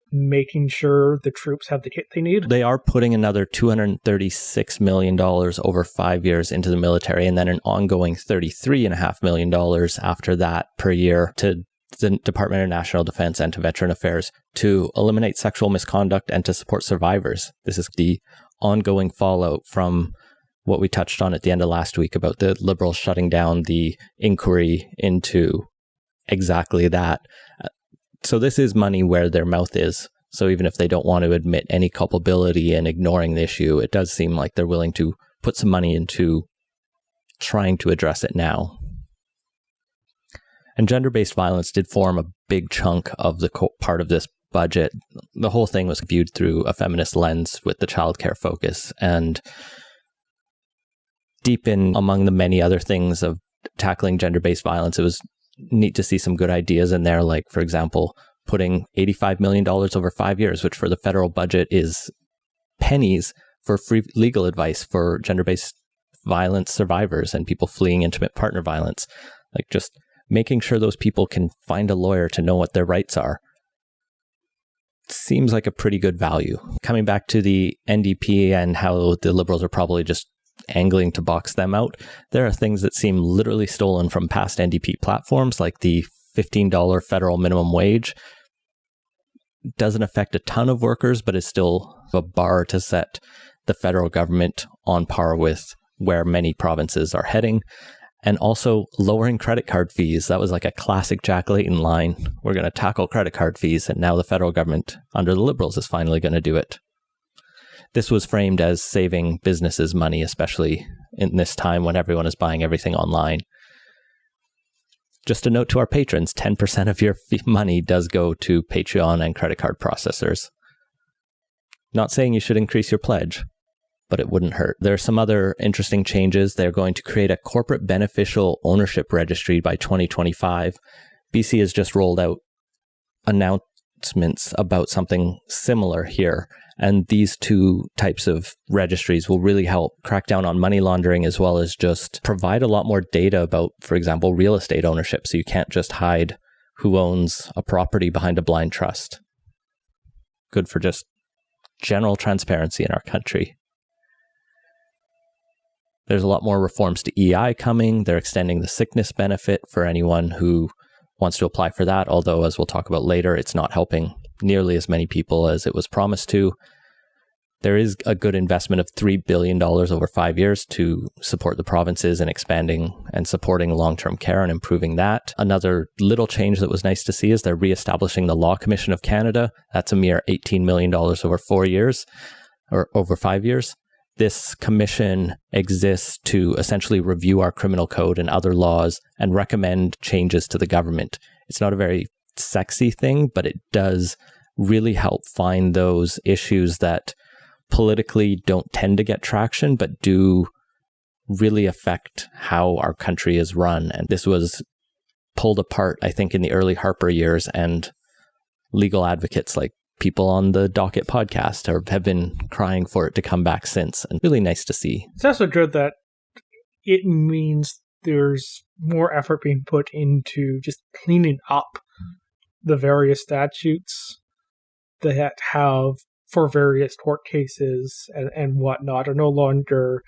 making sure the troops have the kit they need.
They are putting another $236 million over 5 years into the military, and then an ongoing $33.5 million after that per year to the Department of National Defense and to Veteran Affairs to eliminate sexual misconduct and to support survivors. This is the ongoing fallout from what we touched on at the end of last week about the Liberals shutting down the inquiry into exactly that. So this is money where their mouth is. So even if they don't want to admit any culpability in ignoring the issue, it does seem like they're willing to put some money into trying to address it now. And gender-based violence did form a big chunk of the part of this budget. The whole thing was viewed through a feminist lens with the childcare focus. And deep in among the many other things of tackling gender-based violence, it was neat to see some good ideas in there, like, for example, putting $85 million over 5 years, which for the federal budget is pennies, for free legal advice for gender-based violence survivors and people fleeing intimate partner violence. Like, just making sure those people can find a lawyer to know what their rights are seems like a pretty good value. Coming back to the NDP and how the Liberals are probably just angling to box them out, there are things that seem literally stolen from past NDP platforms, like the $15 federal minimum wage. Doesn't affect a ton of workers, but is still a bar to set the federal government on par with where many provinces are heading. And also lowering credit card fees. That was like a classic Jack Layton line. We're going to tackle credit card fees, and now the federal government under the Liberals is finally going to do it. This was framed as saving businesses money, especially in this time when everyone is buying everything online. Just a note to our patrons, 10% of your money does go to Patreon and credit card processors. Not saying you should increase your pledge, but it wouldn't hurt. There are some other interesting changes. They're going to create a corporate beneficial ownership registry by 2025. BC has just rolled out announcements about something similar here. And these two types of registries will really help crack down on money laundering, as well as just provide a lot more data about, for example, real estate ownership. So you can't just hide who owns a property behind a blind trust. Good for just general transparency in our country. There's a lot more reforms to EI coming. They're extending the sickness benefit for anyone who wants to apply for that, although, as we'll talk about later, it's not helping nearly as many people as it was promised to. There is a good investment of $3 billion over 5 years to support the provinces in expanding and supporting long-term care and improving that. Another little change that was nice to see is they're reestablishing the Law Commission of Canada. That's a mere $18 million over 4 years, or over 5 years. This commission exists to essentially review our criminal code and other laws and recommend changes to the government. It's not a very sexy thing, but it does really help find those issues that politically don't tend to get traction, but do really affect how our country is run. And this was pulled apart, I think, in the early Harper years, and legal advocates like people on the Docket podcast have been crying for it to come back since, and really nice to see.
It's also good that it means there's more effort being put into just cleaning up the various statutes that have, for various court cases and whatnot, are no longer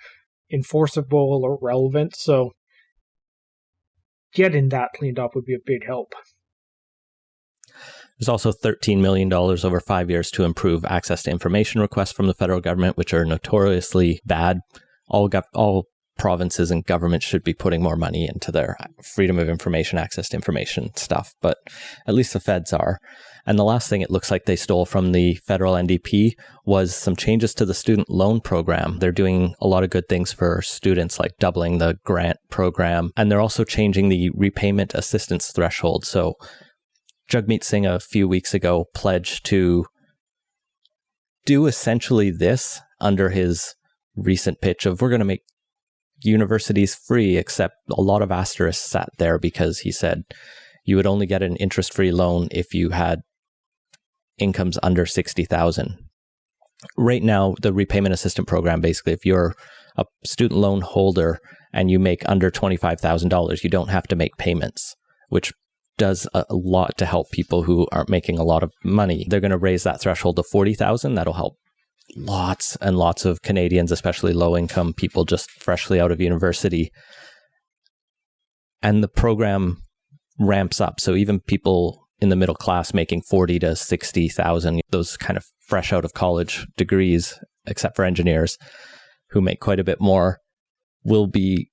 enforceable or relevant. So getting that cleaned up would be a big help.
There's also $13 million over 5 years to improve access to information requests from the federal government, which are notoriously bad. All provinces and governments should be putting more money into their freedom of information, access to information stuff, but at least the feds are. And the last thing it looks like they stole from the federal NDP was some changes to the student loan program. They're doing a lot of good things for students, like doubling the grant program, and they're also changing the repayment assistance threshold. So Jagmeet Singh a few weeks ago pledged to do essentially this under his recent pitch of, we're going to make universities free, except a lot of asterisks sat there because he said you would only get an interest-free loan if you had incomes under $60,000. Right now, the repayment assistance program, basically, if you're a student loan holder and you make under $25,000, you don't have to make payments, which does a lot to help people who aren't making a lot of money. They're going to raise that threshold to $40,000. That'll help lots and lots of Canadians, especially low-income people just freshly out of university. And the program ramps up. So even people in the middle class making $40,000 to $60,000, those kind of fresh out of college degrees, except for engineers who make quite a bit more, will be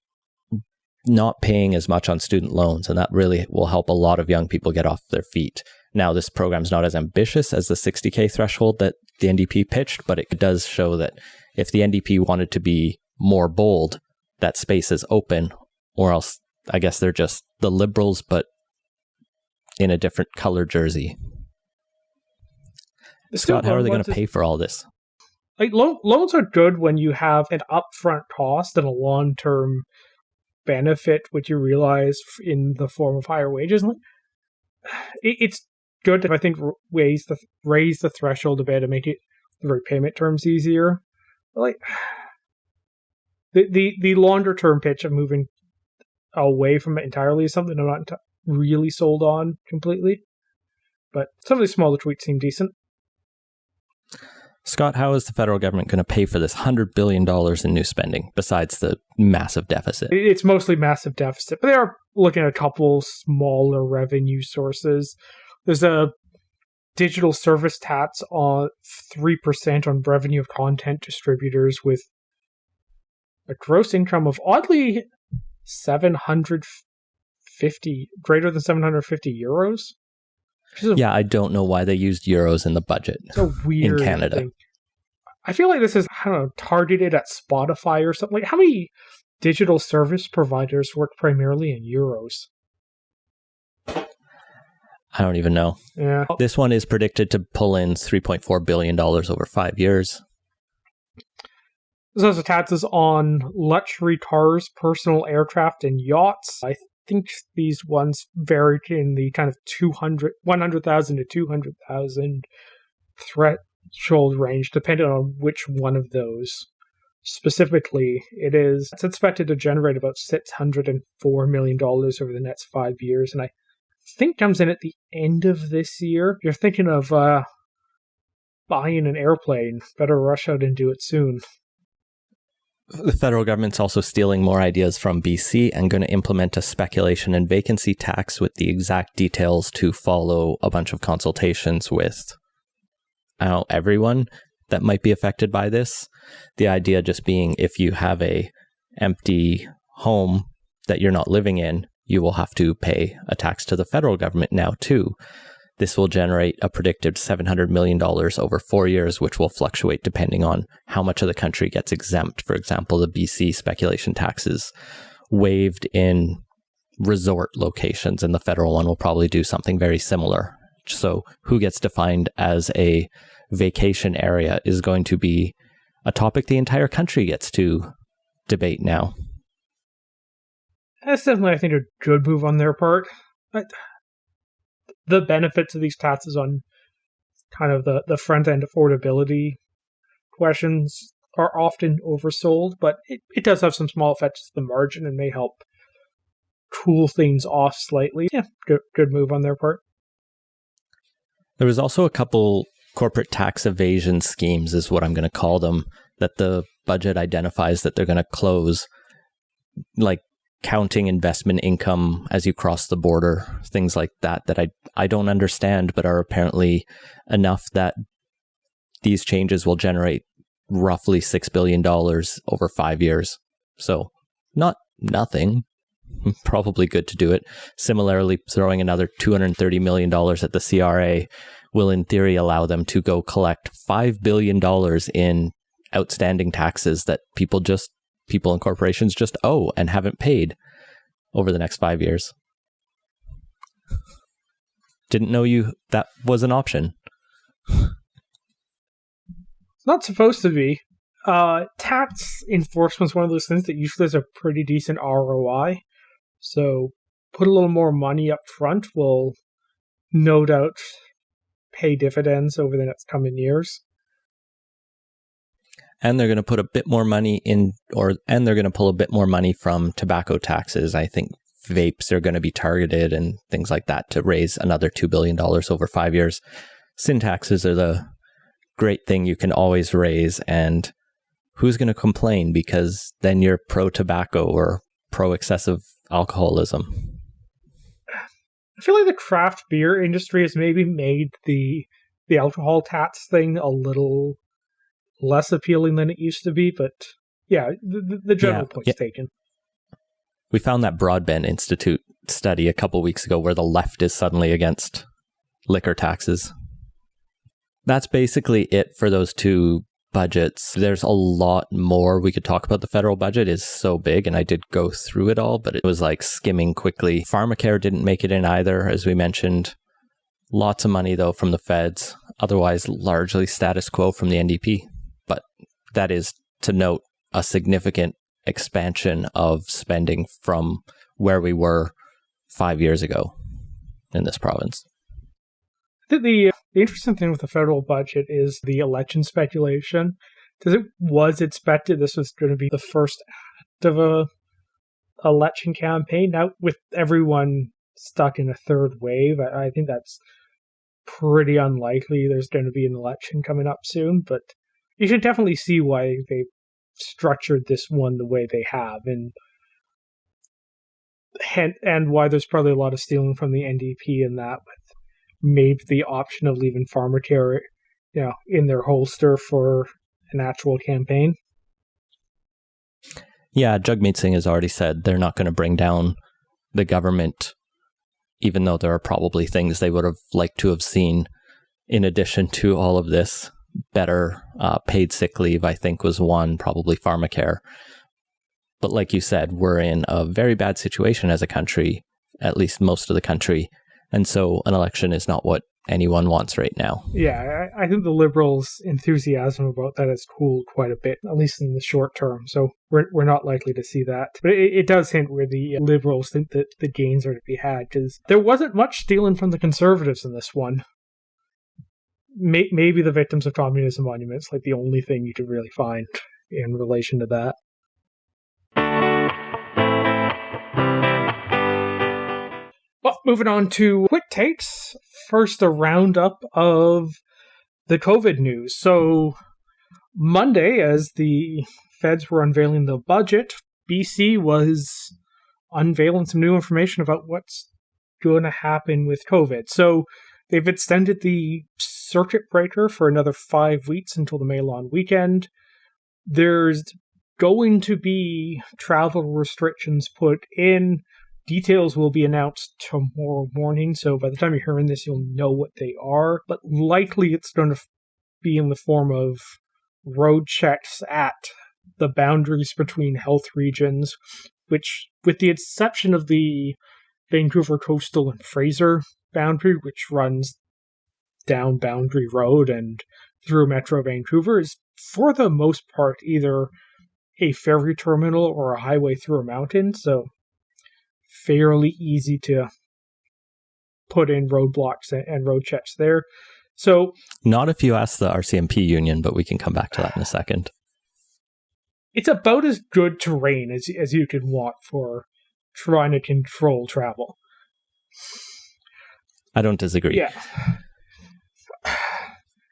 not paying as much on student loans, and that really will help a lot of young people get off their feet. Now, this program's not as ambitious as the 60K threshold that the NDP pitched, but it does show that if the NDP wanted to be more bold, that space is open, or else I guess they're just the Liberals, but in a different color jersey. Scott, how are they going to pay for all this?
Like loans are good when you have an upfront cost and a long-term benefit, which you realize in the form of higher wages. It's good to, I think, raise the threshold a bit and make it the repayment terms easier. Like the longer term pitch of moving away from it entirely is something I'm not really sold on completely. But some of these smaller tweaks seem decent.
Scott, how is the federal government going to pay for this $100 billion in new spending besides the massive deficit?
It's mostly massive deficit, but they are looking at a couple smaller revenue sources. There's a digital service tax on 3% on revenue of content distributors with a gross income of oddly greater than 750 euros.
Yeah, I don't know why they used euros in the budget
weird
in Canada.
Thing. I feel like this is, I don't know, targeted at Spotify or something. Like, how many digital service providers work primarily in euros?
I don't even know.
Yeah.
This one is predicted to pull in $3.4 billion over 5 years.
This has taxes on luxury cars, personal aircraft, and yachts. I think these ones vary in the kind of 100,000 to 200,000 threshold range, depending on which one of those. Specifically, it's expected to generate about $604 million over the next 5 years, and I think comes in at the end of this year. You're thinking of buying an airplane. Better rush out and do it soon.
The federal government's also stealing more ideas from BC and going to implement a speculation and vacancy tax with the exact details to follow a bunch of consultations with everyone that might be affected by this. The idea just being if you have a empty home that you're not living in, you will have to pay a tax to the federal government now too. This will generate a predicted $700 million over 4 years, which will fluctuate depending on how much of the country gets exempt. For example, the BC speculation tax is waived in resort locations, and the federal one will probably do something very similar. So who gets defined as a vacation area is going to be a topic the entire country gets to debate now.
That's definitely, I think, a good move on their part. The benefits of these taxes on kind of the front-end affordability questions are often oversold, but it does have some small effects at the margin and may help cool things off slightly. Yeah, good move on their part.
There was also a couple corporate tax evasion schemes, is what I'm going to call them, that the budget identifies that they're going to close, like counting investment income as you cross the border, things like that I don't understand, but are apparently enough that these changes will generate roughly $6 billion over 5 years. So not nothing, probably good to do it. Similarly, throwing another $230 million at the CRA will in theory allow them to go collect $5 billion in outstanding taxes that people and corporations just owe and haven't paid over the next 5 years. Didn't know that was an option.
It's not supposed to be. Tax enforcement is one of those things that usually has a pretty decent ROI. So put a little more money up front will no doubt pay dividends over the next coming years.
And they're going to put a bit more money in, and they're going to pull a bit more money from tobacco taxes. I think vapes are going to be targeted and things like that to raise another $2 billion over 5 years. Sin taxes are the great thing you can always raise. And who's going to complain? Because then you're pro-tobacco or pro-excessive alcoholism.
I feel like the craft beer industry has maybe made the alcohol tax thing a little less appealing than it used to be, but yeah, the general point's taken.
We found that Broadbent Institute study a couple weeks ago where the left is suddenly against liquor taxes. That's basically it for those two budgets. There's a lot more we could talk about. The federal budget is so big, and I did go through it all, but it was like skimming quickly. Pharmacare didn't make it in either, as we mentioned. Lots of money, though, from the feds. Otherwise, largely status quo from the NDP. But that is, to note, a significant expansion of spending from where we were 5 years ago in this province.
I think the interesting thing with the federal budget is the election speculation. Because it was expected this was going to be the first act of a election campaign. Now, with everyone stuck in a third wave, I think that's pretty unlikely there's going to be an election coming up soon. But you should definitely see why they've structured this one the way they have, and why there's probably a lot of stealing from the NDP in that, with maybe the option of leaving pharmacare, in their holster for an actual campaign.
Yeah, Jagmeet Singh has already said they're not going to bring down the government, even though there are probably things they would have liked to have seen in addition to all of this. Better paid sick leave, I think, was one, probably pharmacare. But like you said, we're in a very bad situation as a country, at least most of the country. And so an election is not what anyone wants right now.
Yeah, I think the Liberals' enthusiasm about that has cooled quite a bit, at least in the short term. So we're not likely to see that. But it does hint where the Liberals think that the gains are to be had, because there wasn't much stealing from the Conservatives in this one. Maybe the Victims of Communism Monument's like the only thing you could really find in relation to that. Well, moving on to quick takes. First, a roundup of the COVID news. So, Monday, as the feds were unveiling the budget, BC was unveiling some new information about what's going to happen with COVID. So, they've extended the circuit breaker for another 5 weeks until the May long weekend. There's going to be travel restrictions put in. Details will be announced tomorrow morning, so by the time you're hearing this, you'll know what they are. But likely it's going to be in the form of road checks at the boundaries between health regions, which, with the exception of the Vancouver Coastal and Fraser boundary, which runs down Boundary Road and through Metro Vancouver, is for the most part either a ferry terminal or a highway through a mountain, so fairly easy to put in roadblocks and road checks there. So,
not if you ask the RCMP union, but we can come back to that in a second.
It's about as good terrain as you could want for trying to control travel.
I don't disagree.
Yeah.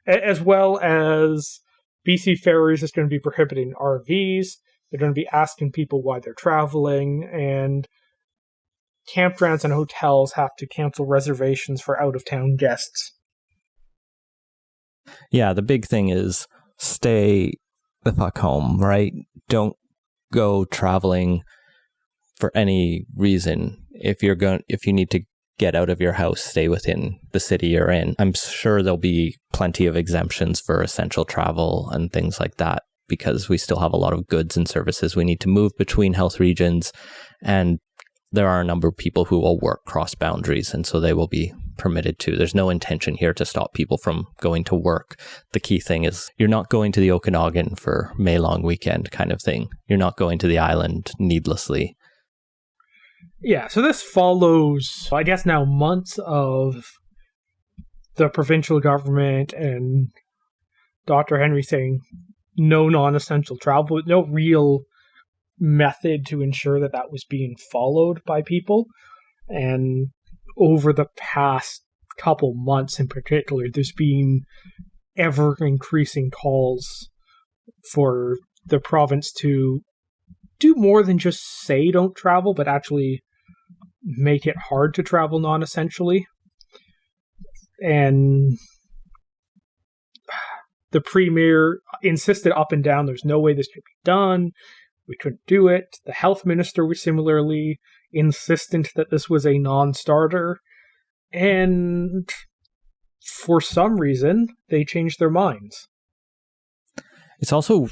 As well as BC Ferries is going to be prohibiting RVs. They're going to be asking people why they're traveling, and campgrounds and hotels have to cancel reservations for out-of-town guests.
Yeah, the big thing is stay the fuck home, right? Don't go traveling for any reason. If you need to get out of your house, stay within the city you're in. I'm sure there'll be plenty of exemptions for essential travel and things like that, because we still have a lot of goods and services we need to move between health regions, and there are a number of people who will work cross boundaries, and so they will be permitted to. There's no intention here to stop people from going to work. The key thing is you're not going to the Okanagan for May long weekend kind of thing. You're not going to the island needlessly.
Yeah, so this follows, I guess now, months of the provincial government and Dr. Henry saying no non-essential travel, with no real method to ensure that that was being followed by people. And over the past couple months in particular, there's been ever-increasing calls for the province to do more than just say don't travel, but actually make it hard to travel non-essentially. And the premier insisted up and down there's no way this could be done. we couldn't do it. The health minister was similarly insistent that this was a non-starter. And for some reason, they changed their minds.
It's also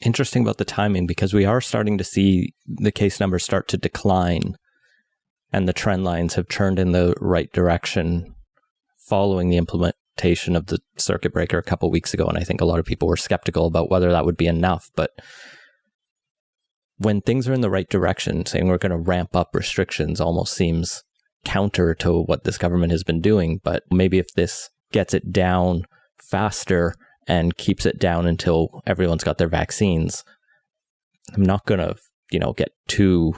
interesting about the timing because we are starting to see the case numbers start to decline and the trend lines have turned in the right direction following the implementation of the circuit breaker a couple of weeks ago. And I think a lot of people were skeptical about whether that would be enough. But when things are in the right direction, saying we're going to ramp up restrictions almost seems counter to what this government has been doing. But maybe if this gets it down faster and keeps it down until everyone's got their vaccines, I'm not going to, get too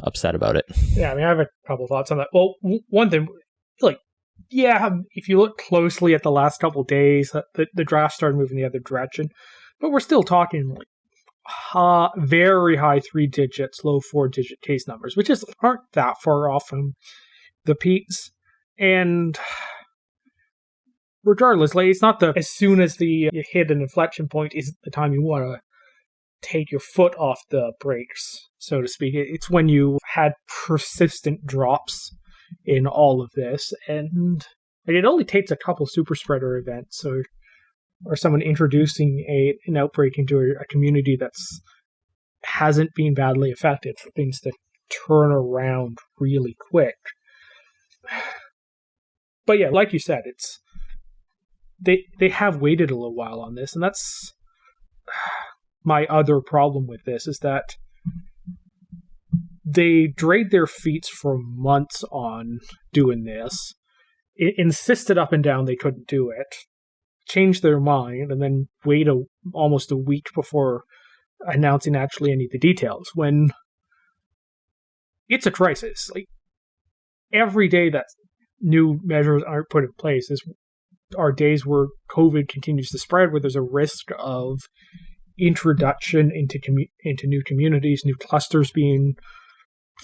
upset about it.
Yeah, I have a couple thoughts on that. Well, one thing, if you look closely at the last couple of days, the draft started moving the other direction, but we're still talking very high 3 digits, low 4 digit case numbers, which aren't that far off from the peaks. And regardless, it's not as soon as you hit an inflection point isn't the time you want to take your foot off the brakes, so to speak. It's when you had persistent drops in all of this, and it only takes a couple super spreader events or someone introducing an outbreak into a community that's hasn't been badly affected for things to turn around really quick. But yeah, like you said, they have waited a little while on this, and that's my other problem with this, is that they dragged their feet for months on doing this, insisted up and down they couldn't do it, changed their mind, and then wait almost a week before announcing actually any of the details, when it's a crisis. Every day that new measures aren't put in place are days where COVID continues to spread, where there's a risk of introduction into new communities, new clusters being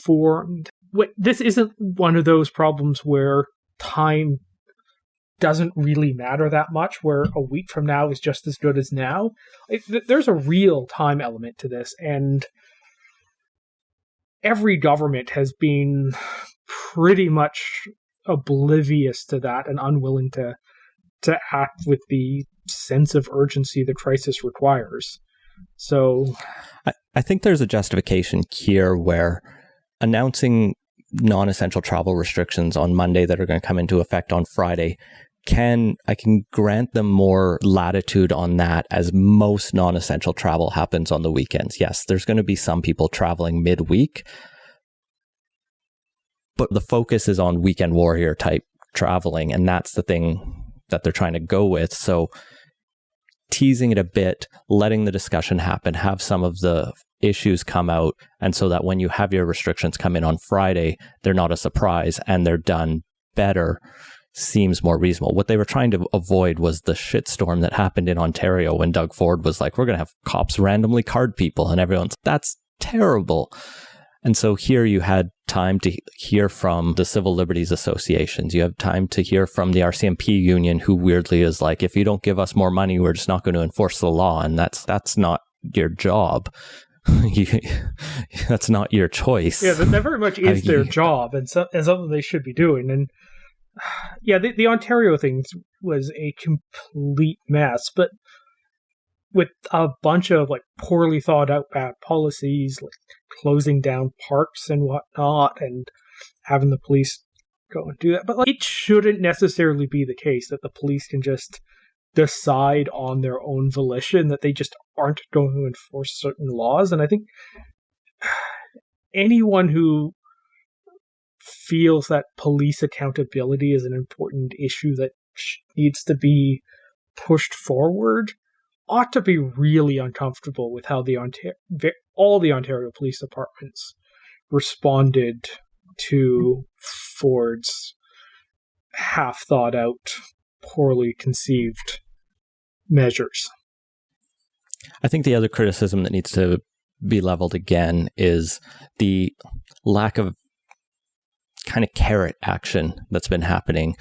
formed. This isn't one of those problems where time doesn't really matter that much, where a week from now is just as good as now. There's a real time element to this, and every government has been pretty much oblivious to that and unwilling to act with the sense of urgency the crisis requires. So
I think there's a justification here where announcing non-essential travel restrictions on Monday that are going to come into effect on Friday, I can grant them more latitude on that, as most non-essential travel happens on the weekends. Yes, there's going to be some people traveling midweek, but the focus is on weekend warrior type traveling, and that's the thing that they're trying to go with. So teasing it a bit, letting the discussion happen, have some of the issues come out, and so that when you have your restrictions come in on Friday, they're not a surprise and they're done better, seems more reasonable. What they were trying to avoid was the shitstorm that happened in Ontario when Doug Ford was like, we're going to have cops randomly card people, and everyone's, that's terrible. And so here you had time to hear from the civil liberties associations. You have time to hear from the RCMP union, who weirdly is like, if you don't give us more money, we're just not going to enforce the law. And that's not your job. That's not your choice.
Yeah, that very much is their job, and something they should be doing. And yeah, the Ontario thing was a complete mess, but with a bunch of poorly thought out bad policies, like closing down parks and whatnot, and having the police go and do that. But it shouldn't necessarily be the case that the police can just decide on their own volition that they just aren't going to enforce certain laws. And I think anyone who feels that police accountability is an important issue that needs to be pushed forward ought to be really uncomfortable with how all the Ontario police departments responded to Ford's half-thought-out, poorly conceived measures.
I think the other criticism that needs to be leveled again is the lack of kind of carrot action that's been happening.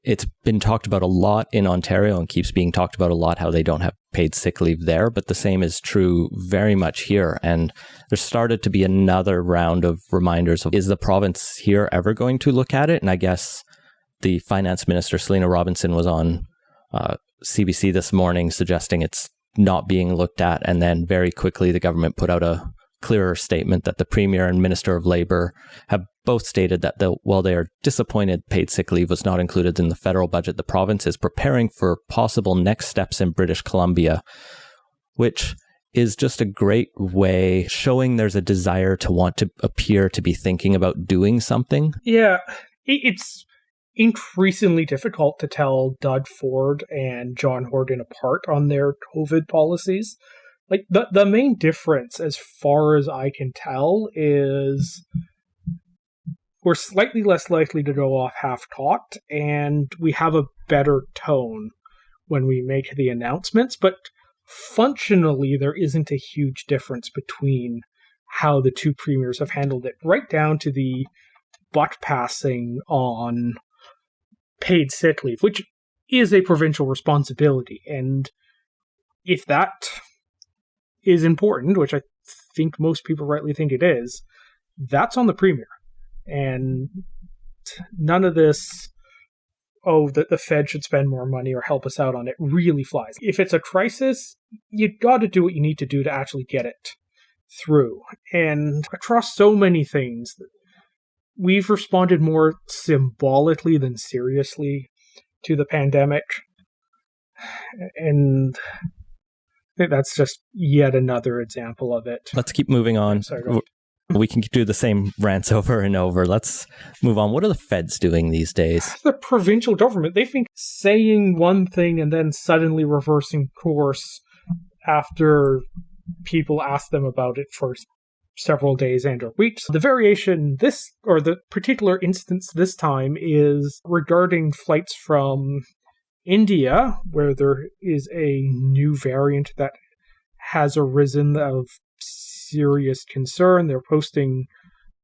it's been talked about a lot in Ontario and keeps being talked about a lot, how they don't have paid sick leave there, but the same is true very much here. And there's started to be another round of reminders of, is the province here ever going to look at it? And I guess the finance minister, Selena Robinson, was on CBC this morning suggesting it's not being looked at. And then very quickly, the government put out a clearer statement that the Premier and Minister of Labour have both stated that while they are disappointed paid sick leave was not included in the federal budget, the province is preparing for possible next steps in British Columbia, which is just a great way showing there's a desire to want to appear to be thinking about doing something.
Yeah, it's increasingly difficult to tell Doug Ford and John Horgan apart on their COVID policies. Like, the main difference, as far as I can tell, is we're slightly less likely to go off half-cocked, and we have a better tone when we make the announcements, but functionally there isn't a huge difference between how the two premiers have handled it, right down to the butt-passing on paid sick leave, which is a provincial responsibility, and if that is important, which I think most people rightly think it is, that's on the Premier. And none of this, that the Fed should spend more money or help us out on it, really flies. If it's a crisis, you got to do what you need to do to actually get it through. And across so many things, we've responded more symbolically than seriously to the pandemic. And that's just yet another example of it.
Let's keep moving on.
Sorry,
we can do the same rants over and over. Let's move on. What are the feds doing these days?
The provincial government, they've been saying one thing and then suddenly reversing course after people ask them about it for several days and or weeks. The variation the particular instance this time is regarding flights from India, where there is a new variant that has arisen of serious concern. They're posting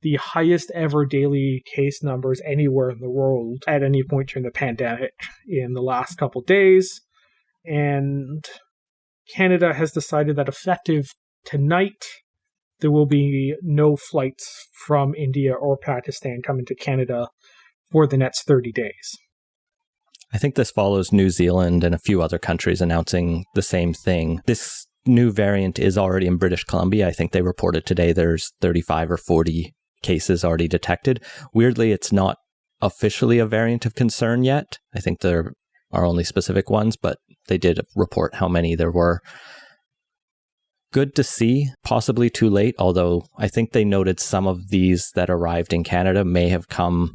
the highest ever daily case numbers anywhere in the world at any point during the pandemic in the last couple days. And Canada has decided that effective tonight, there will be no flights from India or Pakistan coming to Canada for the next 30 days.
I think this follows New Zealand and a few other countries announcing the same thing. This new variant is already in British Columbia. I think they reported today there's 35 or 40 cases already detected. Weirdly, it's not officially a variant of concern yet. I think there are only specific ones, but they did report how many there were. Good to see, possibly too late, although I think they noted some of these that arrived in Canada may have come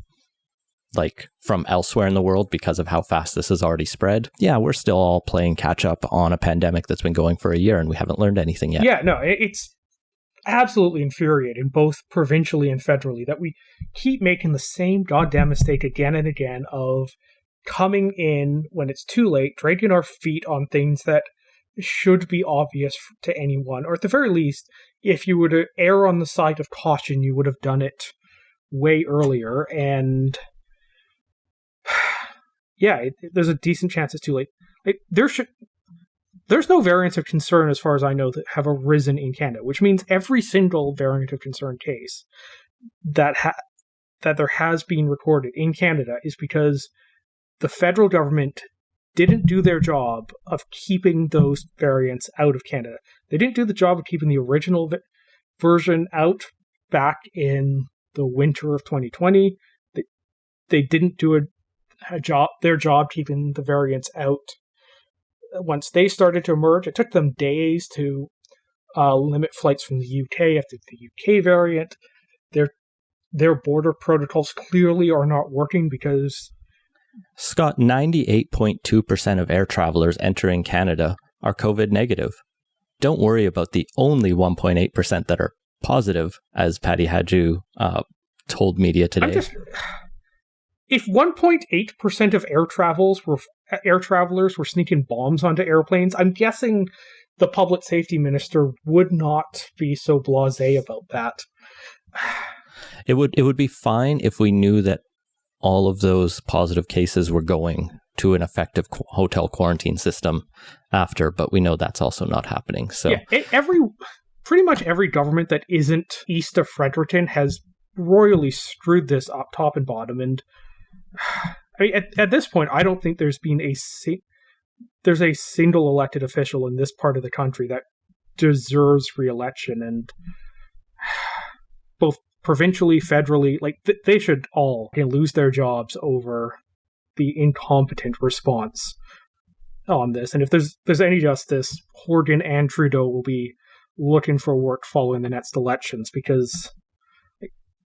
from elsewhere in the world because of how fast this has already spread. Yeah, we're still all playing catch up on a pandemic that's been going for a year and we haven't learned anything yet.
Yeah, no, it's absolutely infuriating, both provincially and federally, that we keep making the same goddamn mistake again and again of coming in when it's too late, dragging our feet on things that should be obvious to anyone, or at the very least, if you were to err on the side of caution, you would have done it way earlier. And yeah, there's a decent chance it's too late. There's no variants of concern, as far as I know, that have arisen in Canada, which means every single variant of concern case that there has been recorded in Canada is because the federal government didn't do their job of keeping those variants out of Canada. They didn't do the job of keeping the original version out back in the winter of 2020. They didn't do their job keeping the variants out. Once they started to emerge, it took them days to limit flights from the UK after the UK variant. Their border protocols clearly are not working because...
Scott, 98.2% of air travelers entering Canada are COVID negative. Don't worry about the only 1.8% that are positive, as Patty Hadju told media today.
If 1.8% of air travelers were sneaking bombs onto airplanes, I'm guessing the public safety minister would not be so blasé about that.
It would be fine if we knew that all of those positive cases were going to an effective hotel quarantine system after, but we know that's also not happening. So
yeah, pretty much every government that isn't east of Fredericton has royally screwed this up top and bottom. And I mean, at this point, I don't think there's been there's a single elected official in this part of the country that deserves re-election. And both provincially, federally, like they should all lose their jobs over the incompetent response on this. And if there's any justice, Horgan and Trudeau will be looking for work following the next elections, because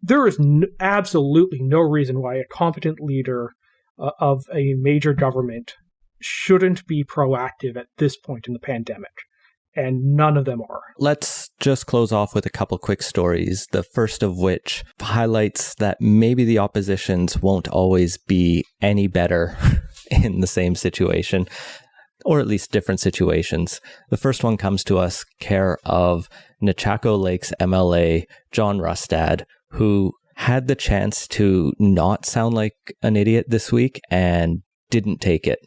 there is absolutely no reason why a competent leader of a major government shouldn't be proactive at this point in the pandemic. And none of them are.
Let's just close off with a couple quick stories. The first of which highlights that maybe the oppositions won't always be any better in the same situation, or at least different situations. The first one comes to us care of Nechako Lakes MLA John Rustad, who had the chance to not sound like an idiot this week and didn't take it.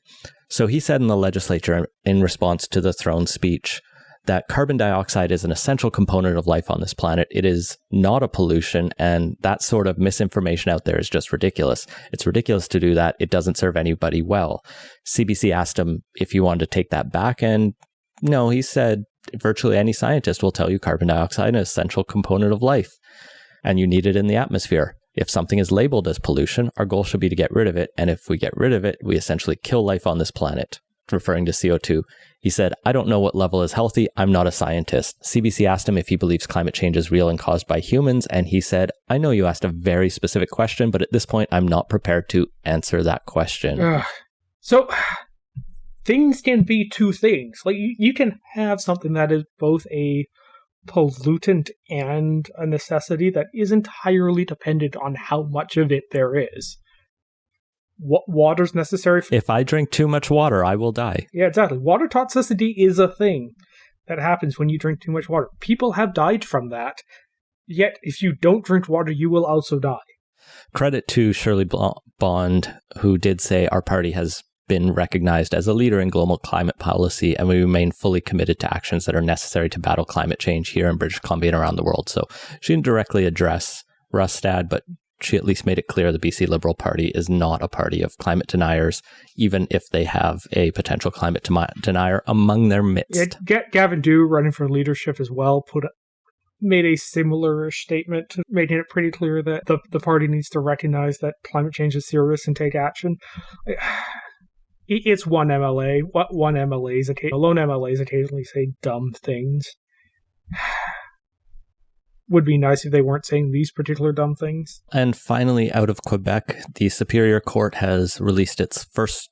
So he said in the legislature in response to the throne speech that carbon dioxide is an essential component of life on this planet. It is not a pollution, and that sort of misinformation out there is just ridiculous. It's ridiculous to do that. It doesn't serve anybody well. CBC asked him if he wanted to take that back, and no, he said virtually any scientist will tell you carbon dioxide is an essential component of life, and you need it in the atmosphere. If something is labeled as pollution, our goal should be to get rid of it, and if we get rid of it, we essentially kill life on this planet. Referring to CO2. He said, I don't know what level is healthy. I'm not a scientist. CBC asked him if he believes climate change is real and caused by humans. And he said, I know you asked a very specific question, but at this point, I'm not prepared to answer that question.
So things can be two things. Like you can have something that is both a pollutant and a necessity that is entirely dependent on how much of it there is. Water's necessary.
If I drink too much water, I will die.
Yeah, exactly. Water toxicity is a thing that happens when you drink too much water. People have died from that. Yet, if you don't drink water, you will also die.
Credit to Shirley Bond, who did say our party has been recognized as a leader in global climate policy, and we remain fully committed to actions that are necessary to battle climate change here in British Columbia and around the world. So she didn't directly address Rustad, but she at least made it clear the BC Liberal Party is not a party of climate deniers, even if they have a potential climate denier among their midst.
Yeah, Gavin Dew, running for leadership as well, made a similar statement, making it pretty clear that the party needs to recognize that climate change is serious and take action. It's one MLA. Lone MLAs occasionally say dumb things. Would be nice if they weren't saying these particular dumb things.
And finally, out of Quebec, the Superior Court has released its first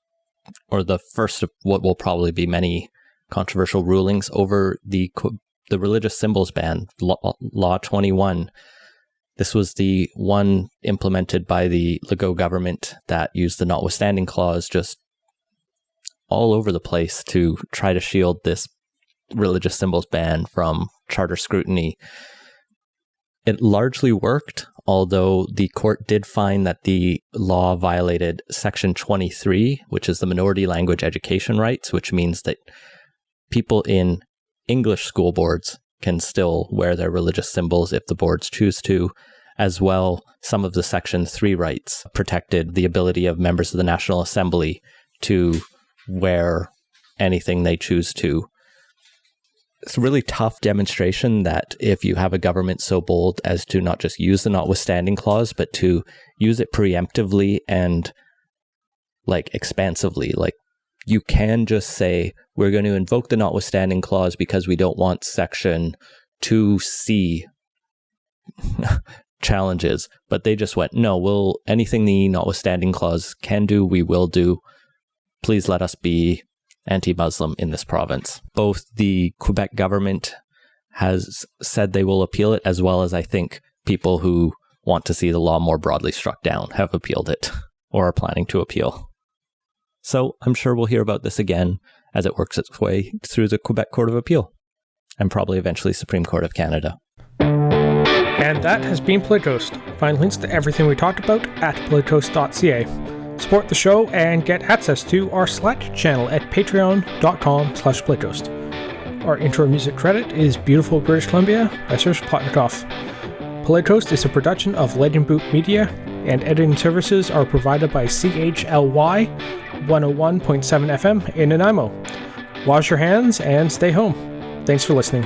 of what will probably be many controversial rulings over the religious symbols ban, Law 21. This was the one implemented by the Legault government that used the notwithstanding clause just all over the place to try to shield this religious symbols ban from charter scrutiny. It largely worked, although the court did find that the law violated Section 23, which is the minority language education rights, which means that people in English school boards can still wear their religious symbols if the boards choose to. As well, some of the Section 3 rights protected the ability of members of the National Assembly to wear anything they choose to. It's a really tough demonstration that if you have a government so bold as to not just use the notwithstanding clause, but to use it preemptively and expansively, you can just say, we're going to invoke the notwithstanding clause because we don't want Section 2C challenges. But they just went, no, anything the notwithstanding clause can do, we will do. Please let us be anti-Muslim in this province. Both the Quebec government has said they will appeal it, as well as I think people who want to see the law more broadly struck down have appealed it or are planning to appeal. So I'm sure we'll hear about this again as it works its way through the Quebec Court of Appeal and probably eventually Supreme Court of Canada.
And that has been Playtoast. Find links to everything we talked about at playtoast.ca. Support the show and get access to our Slack channel at patreon.com/playtoast. Our intro music credit is Beautiful British Columbia by Serge Plotnikoff. Playtoast is a production of Legend Boot Media, and editing services are provided by CHLY 101.7 FM in Nanaimo. Wash your hands and stay home. Thanks for listening.